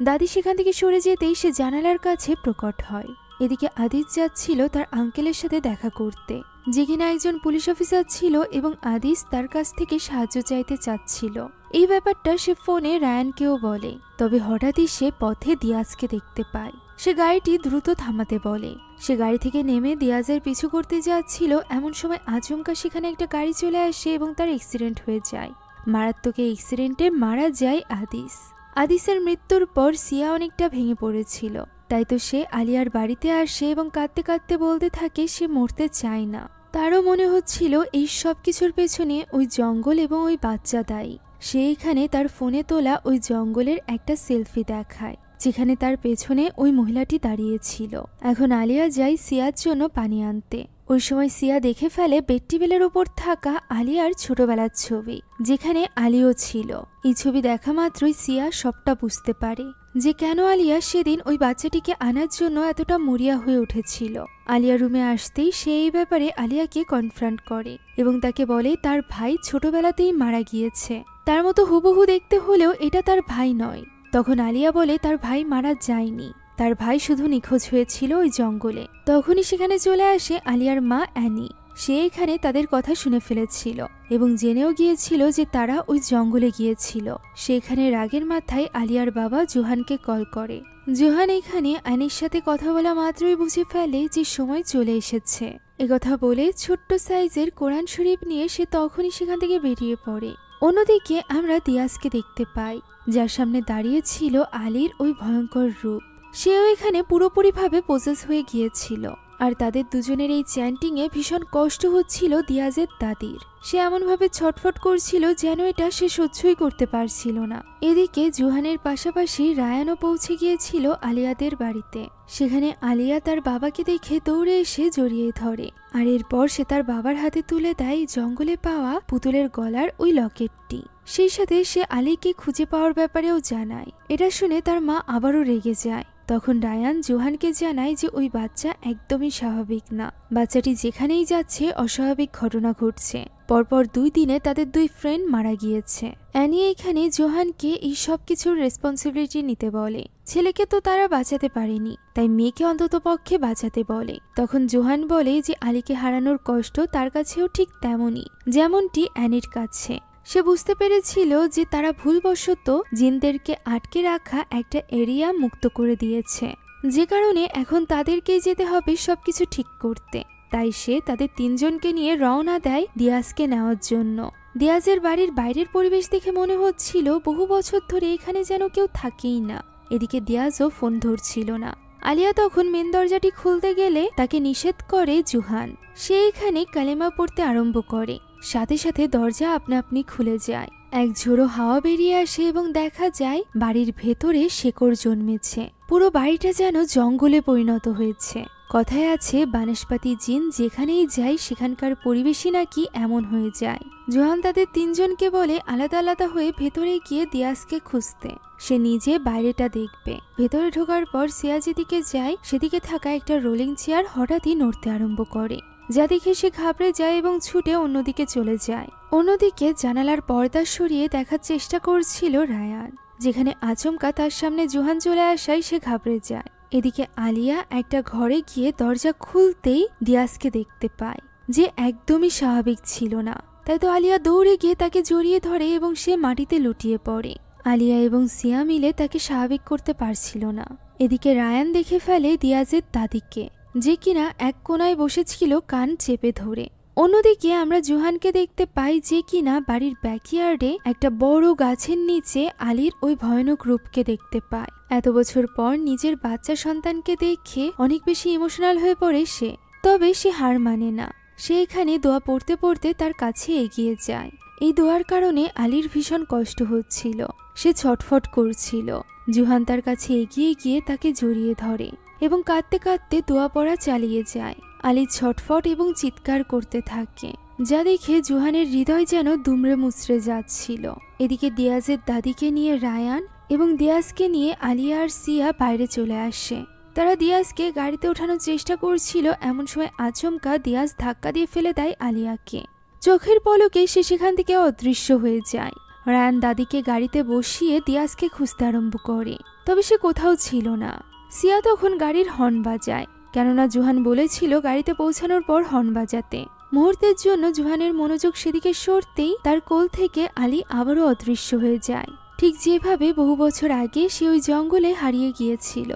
দাদি সেখান থেকে সরে যেতেই সে জানালার কাছে প্রকট হয়। এদিকে আদিস যাচ্ছিল তার আঙ্কেলের সাথে দেখা করতে, যে কিনা একজন পুলিশ অফিসার ছিল এবং আদিস তার কাছ থেকে সাহায্য চাইতে চাচ্ছিল। এই ব্যাপারটা সে ফোনে রায়ানকেও বলে। তবে হঠাৎই সে পথে দিয়াজকে দেখতে পায়। সে গাড়িটি দ্রুত থামাতে বলে। সে গাড়ি থেকে নেমে দিয়াজের পিছু করতে যাচ্ছিল, এমন সময় আচমকা সেখানে একটা গাড়ি চলে আসে এবং তার অ্যাক্সিডেন্ট হয়ে যায়। মারাত্মক এই অ্যাক্সিডেন্টে মারা যায় আদিস। আদিসের মৃত্যুর পর সিয়া অনেকটা ভেঙে পড়েছিল। তাই তো সে আলিয়ার বাড়িতে আসে এবং কাঁদতে কাঁদতে বলতে থাকে সে মরতে চায় না। তারও মনে হচ্ছিল এই সব কিছুর পেছনে ওই জঙ্গল এবং ওই বাচ্চা দায়ী। সে এখানে তার ফোনে তোলা ওই জঙ্গলের একটা সেলফি দেখায়, যেখানে তার পেছনে ওই মহিলাটি দাঁড়িয়েছিল। এখন আলিয়া যায় সিয়ার জন্য পানি আনতে। ওই সময় সিয়া দেখে ফেলে বেড টেবিলের উপর থাকা আলিয়ার ছোটবেলার ছবি, যেখানে আলিও ছিল। এই ছবি দেখা মাত্রই সিয়া সবটা বুঝতে পারে যে কেন আলিয়া সেদিন ওই বাচ্চাটিকে আনার জন্য এতটা মরিয়া হয়ে উঠেছিল। আলিয়া রুমে আসতেই সে এই ব্যাপারে আলিয়াকে কনফ্রন্ট করে এবং তাকে বলে তার ভাই ছোটবেলাতেই মারা গিয়েছে। তার মতো হুবহু দেখতে হলেও এটা তার ভাই নয়। তখন আলিয়া বলে তার ভাই মারা যায়নি, তার ভাই শুধু নিখোঁজ হয়েছিল ওই জঙ্গলে। তখনই সেখানে চলে আসে আলিয়ার মা অ্যানি। সে এখানে তাদের কথা শুনে ফেলেছিল এবং জেনেও গিয়েছিল যে তারা ওই জঙ্গলে গিয়েছিল। সেখানে রাগের মাথায় আলিয়ার বাবা জোহানকে কল করে। জোহান এখানে অ্যানির সাথে কথা বলা মাত্রই বুঝে ফেলে যে সময় চলে এসেছে। একথা বলে ছোট্ট সাইজের কোরআন শরীফ নিয়ে সে তখনই সেখান থেকে বেরিয়ে পড়ে। অন্যদিকে আমরা দিয়াজকে দেখতে পাই, যার সামনে দাঁড়িয়ে ছিল আলীর ওই ভয়ঙ্কর রূপ। সেও এখানে পুরোপুরিভাবে পজেস হয়ে গিয়েছিল। আর তাদের দুজনের এই চ্যান্টিংয়ে ভীষণ কষ্ট হচ্ছিল দিয়াজের দাদির। সে এমনভাবে ছটফট করছিল যেন এটা সে সহ্যই করতে পারছিল না। এদিকে জোহানের পাশাপাশি রায়ানও পৌঁছে গিয়েছিল আলিয়াদের বাড়িতে। সেখানে আলিয়া তার বাবাকে দেখে দৌড়ে এসে জড়িয়ে ধরে। আর এরপর সে তার বাবার হাতে তুলে দেয় জঙ্গলে পাওয়া পুতুলের গলার ওই লকেটটি। সেই সাথে সে আলীকে খুঁজে পাওয়ার ব্যাপারেও জানায়। এটা শুনে তার মা আবারও রেগে যায়। তখন রায়ান জোহানকে জানায় যে ওই বাচ্চা একদমই স্বাভাবিক না। বাচ্চাটি যেখানেই যাচ্ছে অস্বাভাবিক ঘটনা ঘটছে। পরপর 2 দিনে তাদের 2 ফ্রেন্ড মারা গিয়েছে। অ্যানি এখানে জোহানকে এই সব কিছুর রেসপন্সিবিলিটি নিতে বলে। ছেলেকে তো তারা বাঁচাতে পারেনি, তাই মেয়েকে অন্তত পক্ষে বাঁচাতে বলে। তখন জোহান বলে যে আলীকে হারানোর কষ্ট তার কাছেও ঠিক তেমনই, যেমনটি অ্যানির কাছে। সে বুঝতে পেরেছিল যে তারা ভুলবশত জিনদেরকে আটকে রাখা একটা এরিয়া মুক্ত করে দিয়েছে, যে কারণে এখন তাদেরকেই যেতে হবে সবকিছু ঠিক করতে। তাই সে তাদের 3 জনকে নিয়ে রওনা দেয় দিয়াজকে নেওয়ার জন্য। দিয়াজের বাড়ির বাইরের পরিবেশ দেখে মনে হচ্ছিল বহু বছর ধরে এখানে যেন কেউ থাকেই না। এদিকে দিয়াজও ফোন ধরছিল না। আলিয়া তখন মেন দরজাটি খুলতে গেলে তাকে নিষেধ করে জোহান। সে এখানে কালেমা পড়তে আরম্ভ করে। সাথে সাথে দরজা আপনা আপনি খুলে যায়। এক ঝোড়ো হাওয়া বেরিয়ে আসে এবং দেখা যায় বাড়ির ভেতরে শেকড় জন্মেছে। পুরো বাড়িটা যেন জঙ্গলে পরিণত হয়েছে। কথায় আছে বানস্পতি জিন যেখানেই যায় সেখানকার পরিবেশই নাকি এমন হয়ে যায়। জোহান তাদের 3 জনকে বলে আলাদা আলাদা হয়ে ভেতরে গিয়ে দিয়াজকে খুঁজতে। সে নিজে বাইরেটা দেখবে। ভেতরে ঢোকার পর সিয়া যেদিকে যায় সেদিকে থাকা একটা রোলিং চেয়ার হঠাৎই নড়তে আরম্ভ করে, যা দেখে সে ঘাবড়ে যায় এবং ছুটে অন্যদিকে চলে যায়। অন্যদিকে জানালার পর্দা সরিয়ে দেখার চেষ্টা করছিল রায়ান, যেখানে আচমকা তার সামনে জোহান চলে আসায় সে ঘাবড়ে যায়। এদিকে আলিয়া একটা ঘরে গিয়ে দরজা খুলতেই দিয়াজকে দেখতে পায়, যে একদমই স্বাভাবিক ছিল না। তাই তো আলিয়া দৌড়ে গিয়ে তাকে জড়িয়ে ধরে এবং সে মাটিতে লুটিয়ে পড়ে। আলিয়া এবং সিয়া মিলে তাকে স্বাভাবিক করতে পারছিল না। এদিকে রায়ান দেখে ফেলে দিয়াজের দাদিকে, যে কিনা এক কোনায় বসেছিল কান চেপে ধরে। অন্যদিকে আমরা জোহানকে দেখতে পাই, যে কিনা বাড়ির ব্যাকইয়ার্ডে একটা বড় গাছের নিচে আলীর ওই ভয়ানক রূপকে দেখতে পায়। এত বছর পর নিজের বাচ্চা সন্তানকে দেখে অনেক বেশি ইমোশনাল হয়ে পড়ে সে। তবে সে হার মানে না। সে এখানে দোয়া পড়তে পড়তে তার কাছে এগিয়ে যায়। এই দোয়ার কারণে আলীর ভীষণ কষ্ট হচ্ছিল, সে ছটফট করছিল। জুহান তার কাছে এগিয়ে গিয়ে তাকে জড়িয়ে ধরে এবং কাঁদতে কাঁদতে দোয়া পড়া চালিয়ে যায়। আলী ছটফট এবং চিৎকার করতে থাকে, যা দেখে জুহানের হৃদয় যেন দুমড়ে মুচড়ে যাচ্ছিল। এদিকে দিয়াজের দাদিকে নিয়ে রায়ান এবং দিয়াজকে নিয়ে আলিয়া আর সিয়া বাইরে চলে আসে। তারা দিয়াজকে গাড়িতে ওঠানোর চেষ্টা করছিল, এমন সময় আচমকা দিয়াজ ধাক্কা দিয়ে ফেলে দেয় আলিয়াকে। চোখের পলকে সে সেখান থেকে অদৃশ্য হয়ে যায়। রায়ান দাদিকে গাড়িতে বসিয়ে দিয়াজকে খুঁজতে আরম্ভ করে, তবে সে কোথাও ছিল না। সিয়া তখন গাড়ির হর্ন বাজায়, কেননা জুহান বলেছিল গাড়িতে পৌঁছানোর পর হর্ন বাজাতে। মুহূর্তের জন্য জুহানের মনোযোগ সেদিকে সরতেই তার কোল থেকে আলী আবারও অদৃশ্য হয়ে যায়, ঠিক যেভাবে বহু বছর আগে সে ওই জঙ্গলে হারিয়ে গিয়েছিল।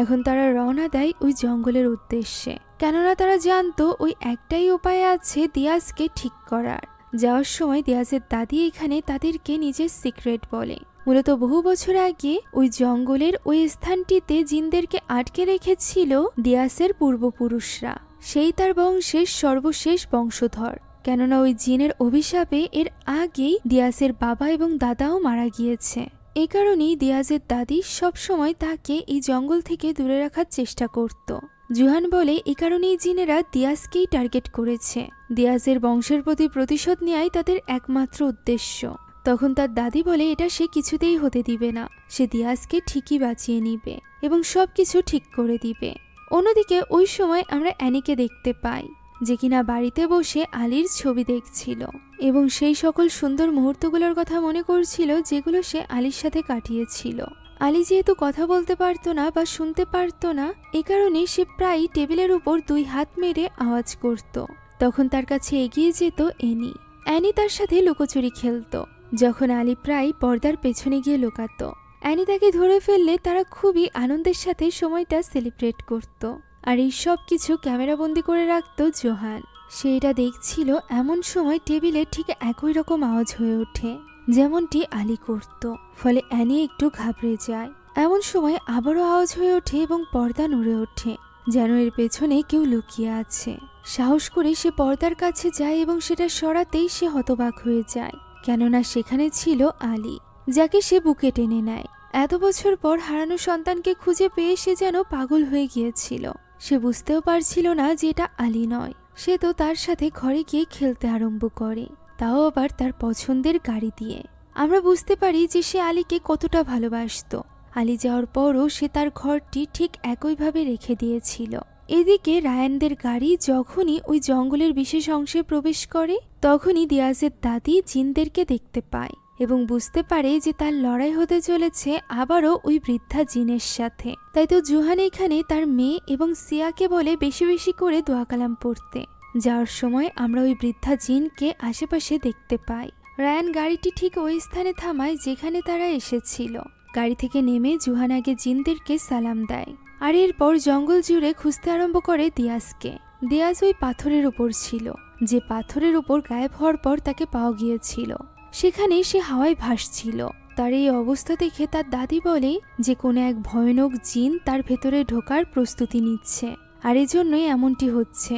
এখন তারা রওনা দেয় ওই জঙ্গলের উদ্দেশ্যে, কেননা তারা জানতো ওই একটাই উপায় আছে দিয়াজকে ঠিক করার। যাওয়ার সময় দিয়াজের দাদি এখানে তাদেরকে নিজের সিক্রেট বলে। মূলত বহু বছর আগে ওই জঙ্গলের ওই স্থানটিতে জিনদেরকে আটকে রেখেছিল দিয়াসের পূর্বপুরুষরা। সেই তার বংশের সর্বশেষ বংশধর, কেননা ওই জিনের অভিশাপে এর আগেই দিয়াসের বাবা এবং দাদাও মারা গিয়েছে। এই কারণেই দিয়াজের দাদি সবসময় তাকে এই জঙ্গল থেকে দূরে রাখার চেষ্টা করত। জুহান বলে এই কারণেই জিনেরা দিয়াজকেই টার্গেট করেছে। দিয়াজের বংশের প্রতি প্রতিশোধ নেয়াই তাদের একমাত্র উদ্দেশ্য। তখন তার দাদি বলে এটা সে কিছুতেই হতে দিবে না, সে দিয়াজকে ঠিকই বাঁচিয়ে নিবে এবং সবকিছু ঠিক করে দিবে। অন্যদিকে ওই সময় আমরা অ্যানিকে দেখতে পাই, যে কিনা বাড়িতে বসে আলীর ছবি দেখছিল এবং সেই সকল সুন্দর মুহূর্তগুলোর কথা মনে করছিল যেগুলো সে আলীর সাথে কাটিয়েছিল। আলী যেহেতু কথা বলতে পারতো না বা শুনতে পারতো না, এ কারণে সে প্রায় টেবিলের উপর দুই হাত মেরে আওয়াজ করত। তখন তার কাছে এগিয়ে যেত অ্যানি তার সাথে লুকোচুরি খেলতো। যখন আলী প্রায় পর্দার পেছনে গিয়ে লুকাতো, অ্যানি তাকে ধরে ফেললে তারা খুবই আনন্দের সাথে সময়টা সেলিব্রেট করত। আর এই সব কিছু ক্যামেরাবন্দি করে রাখত জোহান। সে এটা দেখছিল, এমন সময় টেবিলে ঠিক একই রকম আওয়াজ হয়ে ওঠে যেমনটি আলী করত। ফলে অ্যানি একটু ঘাবড়ে যায়। এমন সময় আবারও আওয়াজ হয়ে ওঠে এবং পর্দা নড়ে ওঠে, যেন এর পেছনে কেউ লুকিয়ে আছে। সাহস করে সে পর্দার কাছে যায় এবং সেটা সরাতেই সে হতবাক হয়ে যায়, কেননা সেখানে ছিল আলী, যাকে সে বুকে টেনে নেয়। এত বছর পর হারানো সন্তানকে খুঁজে পেয়ে সে যেন পাগল হয়ে গিয়েছিল। সে বুঝতেও পারছিল না যে এটা আলী নয়। সে তো তার সাথে ঘরে গিয়ে খেলতে আরম্ভ করে, তাও আবার তার পছন্দের গাড়ি দিয়ে। আমরা বুঝতে পারি যে সে আলীকে কতটা ভালোবাসতো। আলী যাওয়ার পরও সে তার ঘরটি ঠিক একইভাবে রেখে দিয়েছিল। এদিকে রায়ানদের গাড়ি যখনই ওই জঙ্গলের বিশেষ অংশে প্রবেশ করে, তখনই দিয়াজের দাদি জিনদেরকে দেখতে পায় এবং বুঝতে পারে যে তার লড়াই হতে চলেছে আবারও ওই বৃদ্ধা জিনের সাথে। তাই তো জুহান এখানে তার মেয়ে এবং সিয়াকে বলে বেশি বেশি করে দোয়া কালাম পড়তে। যাওয়ার সময় আমরা ওই বৃদ্ধা জিনকে আশেপাশে দেখতে পাই। রায়ান গাড়িটি ঠিক ওই স্থানে থামায় যেখানে তারা এসেছিল। গাড়ি থেকে নেমে জুহান আগে জিনদেরকে সালাম দেয়, আর এরপর জঙ্গল জুড়ে খুঁজতে আরম্ভ করে দিয়াজকে। দিয়াজ ওই পাথরের উপর ছিল, যে পাথরের উপর গায়েব হওয়ার পর তাকে পাওয়া গিয়েছিল। সেখানে সে হাওয়ায় ভাসছিল। তার এই অবস্থা দেখে তার দাদি বলে যে কোনো এক ভয়ানক জিন তার ভেতরে ঢোকার প্রস্তুতি নিচ্ছে, আর এজন্যই এমনটি হচ্ছে।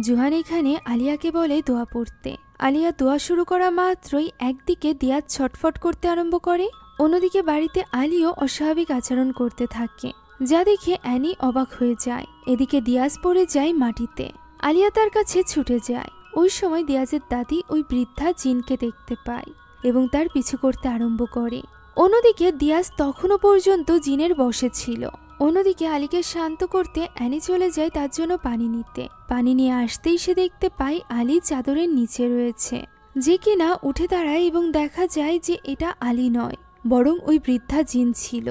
জুহান এখানে আলিয়াকে বলে দোয়া পড়তে। আলিয়া দোয়া শুরু করা মাত্রই একদিকে দিয়াজ ছটফট করতে আরম্ভ করে, অন্যদিকে বাড়িতে আলীও অস্বাভাবিক আচরণ করতে থাকে, যা দেখে অ্যানি অবাক হয়ে যায়। এদিকে দিয়াজ পড়ে যায় মাটিতে। আলিয়া তার কাছে ছুটে যায়। ওই সময় দিয়াজের দাদি ওই বৃদ্ধা জিনকে দেখতে পায় এবং তার পিছু করতে আরম্ভ করে। অন্যদিকে দিয়াজ তখনও পর্যন্ত জিনের বশে ছিল। অন্যদিকে আলীকে শান্ত করতে অ্যানি চলে যায় তার জন্য পানি নিতে। পানি নিয়ে আসতেই সে দেখতে পায় আলী চাদরের নিচে রয়েছে, যে কিনা উঠে দাঁড়ায় এবং দেখা যায় যে এটা আলী নয়, বরং ওই বৃদ্ধা জিন ছিল,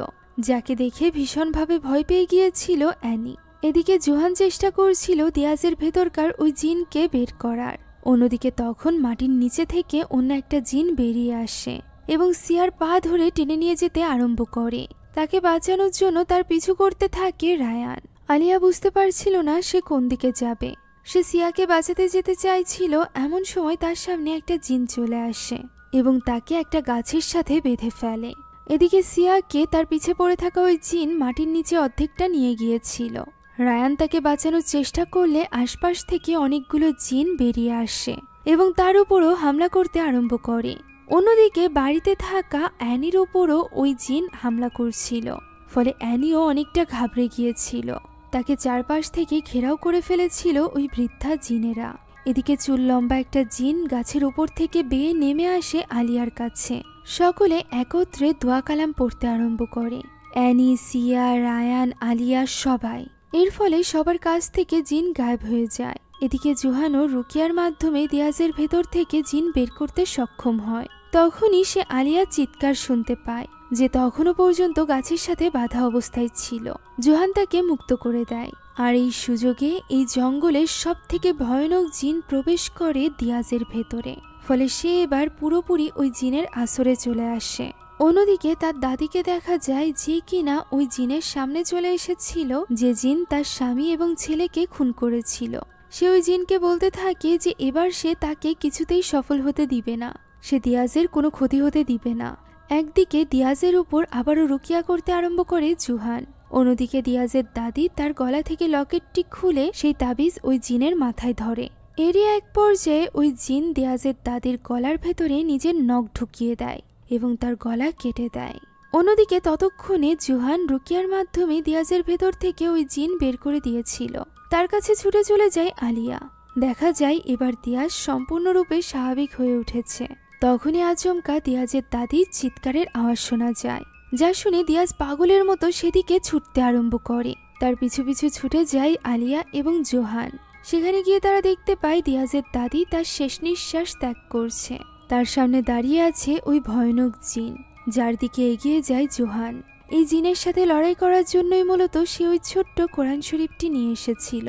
যাকে দেখে ভীষণভাবে ভয় পেয়ে গিয়েছিল অ্যানি। এদিকে জোহান চেষ্টা করছিল দিয়াজের ভেতরকার ওই জিনকে বের করার। অন্যদিকে তখন মাটির নিচে থেকে অন্য একটা জিন বেরিয়ে আসে এবং সিয়ার পা ধরে টেনে নিয়ে যেতে আরম্ভ করে। তাকে বাঁচানোর জন্য তার পিছু করতে থাকে রায়ান। আলিয়া বুঝতে পারছিল না সে কোন দিকে যাবে। সে সিয়াকে বাঁচাতে যেতে চাইছিল, এমন সময় তার সামনে একটা জিন চলে আসে এবং তাকে একটা গাছের সাথে বেঁধে ফেলে। এদিকে সিয়াকে তার পিছে পড়ে থাকা ওই জিন মাটির নিচে অর্ধেকটা নিয়ে গিয়েছিল। রায়ান তাকে বাঁচানোর চেষ্টা করলে আশপাশ থেকে অনেকগুলো জিন বেরিয়ে আসে এবং তার উপরও হামলা করতে আরম্ভ করে। অন্যদিকে বাড়িতে থাকা অ্যানির উপরও ওই জিন হামলা করছিল, ফলে অ্যানিও অনেকটা ঘাবড়ে গিয়েছিল। তাকে চারপাশ থেকে ঘেরাও করে ফেলেছিল ওই বৃদ্ধা জিনেরা। এদিকে চুল লম্বা একটা জিন গাছের উপর থেকে বেয়ে নেমে আসে আলিয়ার কাছে। সকলে একত্রে দোয়া কালাম পড়তে আরম্ভ করে, অ্যানি, সিয়া, রায়ান, আলিয়া সবাই। এর ফলে সবার কাছ থেকে জিন গায়েব হয়ে যায়। এদিকে জোহানও রুকিয়ার মাধ্যমে দিয়াজের ভেতর থেকে জিন বের করতে সক্ষম হয়। তখনই সে আলিয়ার চিৎকার শুনতে পায়, যে তখনও পর্যন্ত গাছের সাথে বাধা অবস্থায় ছিল। জোহান তাকে মুক্ত করে দেয়। আর এই সুযোগে এই জঙ্গলে সব থেকে ভয়ানক জিন প্রবেশ করে দিয়াজের ভেতরে, ফলে সে এবার পুরোপুরি ওই জিনের আসরে চলে আসে। অন্যদিকে তার দাদিকে দেখা যায়, যে কিনা ওই জিনের সামনে চলে এসেছিল, যে জিন তার স্বামী এবং ছেলেকে খুন করেছিল। সে ওই জিনকে বলতে থাকে যে এবার সে তাকে কিছুতেই সফল হতে দিবে না, সে দিয়াজের কোনো ক্ষতি হতে দিবে না। একদিকে দিয়াজের উপর আবারও রুকিয়া করতে আরম্ভ করে জোহান। অন্যদিকে দিয়াজের দাদি তার গলা থেকে লকেটটি খুলে সেই তাবিজ ওই জিনের মাথায় ধরে। এরই এক পর্যায়ে ওই জিন দিয়াজের দাদির গলার ভেতরে নিজের নখ ঢুকিয়ে দেয় এবং তার গলা কেটে দেয়। অন্যদিকে ততক্ষণে জোহান রুকিয়ার মাধ্যমে দিয়াজের ভেতর থেকে ওই জিন বের করে দিয়েছিল। তার কাছে ছুটে চলে যায় আলিয়া। দেখা যায় এবার দিয়াজ সম্পূর্ণরূপে স্বাভাবিক হয়ে উঠেছে। তখনই আচমকা দিয়াজের দাদির চিৎকারের আওয়াজ শোনা যায়, যা শুনে দিয়াজ পাগলের মতো সেদিকে ছুটতে আরম্ভ করে। তার পিছু পিছু ছুটে যায় আলিয়া এবং জোহান। সেখানে গিয়ে তারা দেখতে পায় দিয়াজের দাদি তার শেষ নিঃশ্বাস ত্যাগ করছে। তার সামনে দাঁড়িয়ে আছে ওই ভয়ানক জিন, যার দিকে এগিয়ে যায় জোহান। এই জিনের সাথে লড়াই করার জন্যই মূলত সে ওই ছোট্ট কোরআন শরীফটি নিয়ে এসেছিল।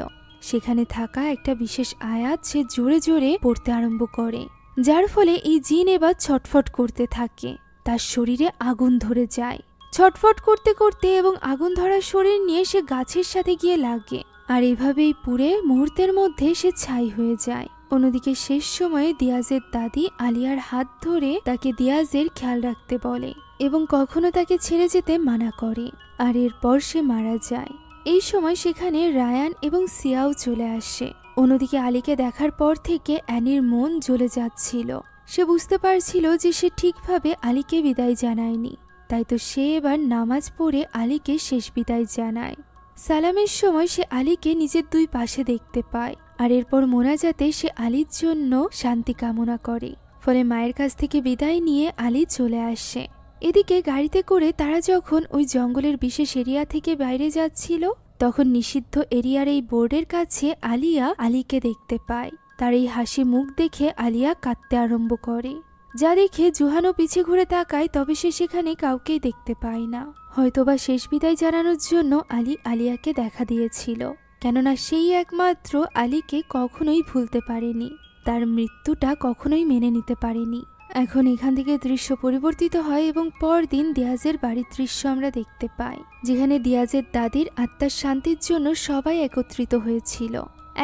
সেখানে থাকা একটা বিশেষ আয়াত সে জোরে জোরে পড়তে আরম্ভ করে, যার ফলে এই জিন এবার ছটফট করতে থাকে। তার শরীরে আগুন ধরে যায়। ছটফট করতে করতে এবং আগুন ধরা শরীর নিয়ে সে গাছের সাথে গিয়ে লাগে, আর এভাবেই পুড়ে মুহূর্তের মধ্যে সে ছাই হয়ে যায়। অন্যদিকে শেষ সময়ে দিয়াজের দাদি আলিয়ার হাত ধরে তাকে দিয়াজের খেয়াল রাখতে বলে এবং কখনো তাকে ছেড়ে যেতে মানা করে, আর এরপর সে মারা যায়। এই সময় সেখানে রায়ান এবং সিয়াও চলে আসে। অন্যদিকে আলীকে দেখার পর থেকে অ্যানির মন জ্বলে যাচ্ছিল। সে বুঝতে পারছিল যে সে ঠিকভাবে আলীকে বিদায় জানায়নি, তাই তো সে এবার নামাজ পড়ে আলীকে শেষ বিদায় জানায়। সালামের সময় সে আলীকে নিজের দুই পাশে দেখতে পায়, আর এরপর মোনাজাতে সে আলীর জন্য শান্তি কামনা করে। ফলে মায়ের কাছ থেকে বিদায় নিয়ে আলী চলে আসে। এদিকে গাড়িতে করে তারা যখন ওই জঙ্গলের বিশেষ এরিয়া থেকে বাইরে যাচ্ছিল, তখন নিষিদ্ধ এরিয়ার এই বোর্ডের কাছে আলিয়া আলীকে দেখতে পায়। তার এই হাসি মুখ দেখে আলিয়া কাঁদতে আরম্ভ করে, যা দেখে জোহানও পিছে ঘুরে তাকায়। তবে সে সেখানে কাউকেই দেখতে পায় না। হয়তোবা শেষ বিদায় জানানোর জন্য আলী আলিয়াকে দেখা দিয়েছিল, কেননা সেই একমাত্র আলীকে কখনোই ভুলতে পারেনি, তার মৃত্যুটা কখনোই মেনে নিতে পারেনি। এখন এখান থেকে দৃশ্য পরিবর্তিত হয় এবং পরদিন দিয়াজের বাড়ির দৃশ্য আমরা দেখতে পাই, যেখানে দিয়াজের দাদির আত্মার শান্তির জন্য সবাই একত্রিত হয়েছিল।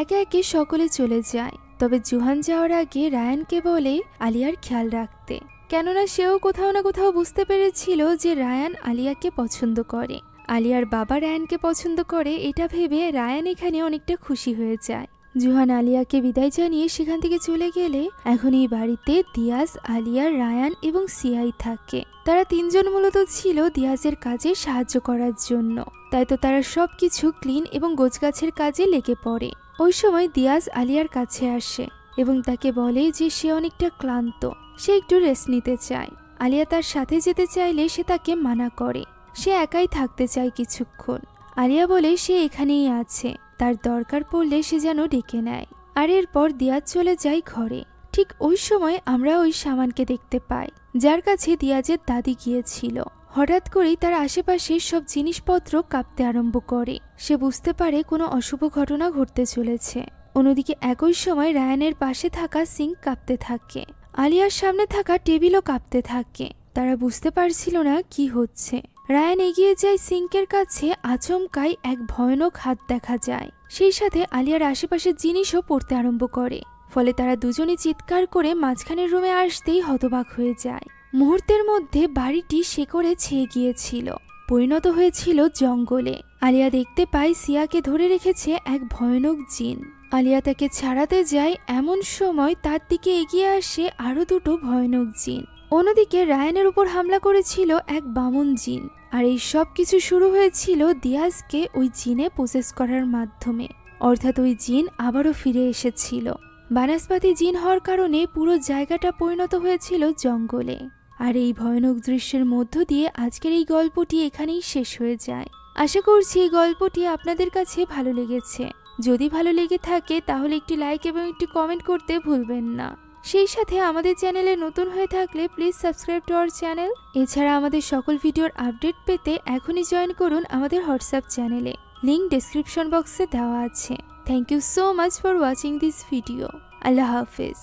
একে একে সকলে চলে যায়, তবে জোহান যাওয়ার আগে রায়ানকে বলে আলিয়ার খেয়াল রাখতে, কেননা সেও কোথাও না কোথাও বুঝতে পেরেছিল যে রায়ান আলিয়াকে পছন্দ করে। আলিয়ার বাবা রায়ানকে পছন্দ করে এটা ভেবে রায়ান এখানে অনেকটা খুশি হয়ে যায়। জোহান আলিয়াকে বিদায় জানিয়ে সেখান থেকে চলে গেলে এখন এই বাড়িতে দিয়াজ, আলিয়া, রায়ান এবং সিয়াই থাকে। তারা তিনজন মূলত ছিল দিয়াজের কাজে সাহায্য করার জন্য, তাই তো তারা সবকিছু ক্লিন এবং গোছগাছের কাজে লেগে পড়ে। ওই সময় দিয়াজ আলিয়ার কাছে আসে এবং তাকে বলে যে সে অনেকটা ক্লান্ত, সে একটু রেস্ট নিতে চায়। আলিয়া তার সাথে যেতে চাইলে সে তাকে মানা করে, সে একাই থাকতে চায় কিছুক্ষণ। আলিয়া বলে সে এখানেই আছে, তার দরকার পড়লে সে যেন ডেকে নেয়। আর এরপর দিয়াজ চলে যায় ঘরে। ঠিক ওই সময় আমরা ওই সামানকে দেখতে পাই, যার কাছে দিয়াজের দাদি গিয়েছিল। হঠাৎ করেই তার আশেপাশে সব জিনিসপত্র কাঁপতে আরম্ভ করে। সে বুঝতে পারে কোনো অশুভ ঘটনা ঘটতে চলেছে। অন্যদিকে একই সময় রায়ানের পাশে থাকা সিঙ্ক কাঁপতে থাকে, আলিয়ার সামনে থাকা টেবিলও কাঁপতে থাকে। তারা বুঝতে পারছিল না কি হচ্ছে। রায়ান এগিয়ে যায় সিঙ্কের কাছে, আচমকাই এক ভয়ানক হাত দেখা যায়। সেই সাথে আলিয়ার আশেপাশের জিনিসও পড়তে আরম্ভ করে। ফলে তারা দুজনে চিৎকার করে মাঝখানের রুমে আসতেই হতবাক হয়ে যায়। মুহূর্তের মধ্যে বাড়িটি শেকড়ে ছেয়ে গিয়েছিল। পরিণত হয়েছিল জঙ্গলে। আলিয়া দেখতে পায় সিয়াকে ধরে রেখেছে এক ভয়ানক জিন। আলিয়া তাকে ছাড়াতে যায়, এমন সময় তার দিকে এগিয়ে আসে আরো দুটো ভয়ানক জিন। অন্যদিকে রায়ানের উপর হামলা করেছিল এক বামন জিন। আর এই সব কিছু শুরু হয়েছিল দিয়াজকে ওই জিনে প্রসেস করার মাধ্যমে, অর্থাৎ ওই জিন আবারও ফিরে এসেছিল। বানাসপাতি জিন হওয়ার কারণে পুরো জায়গাটা পরিণত হয়েছিল জঙ্গলে। আর এই ভয়ানক দৃশ্যের মধ্য দিয়ে আজকের এই গল্পটি এখানেই শেষ হয়ে যায়। আশা করছি এই গল্পটি আপনাদের কাছে ভালো লেগেছে। যদি ভালো লেগে থাকে তাহলে একটি লাইক এবং একটি কমেন্ট করতে ভুলবেন না। সেই সাথে আমাদের চ্যানেলে নতুন হয়ে থাকলে please subscribe to our channel. এছাড়া আমাদের সকল ভিডিওর আপডেট পেতে এখনই জয়েন করুন আমাদের হোয়াটসঅ্যাপ চ্যানেলে, লিংক ডেসক্রিপশন বক্সে দেওয়া আছে। Thank you so much for watching this video. আল্লাহ হাফেজ।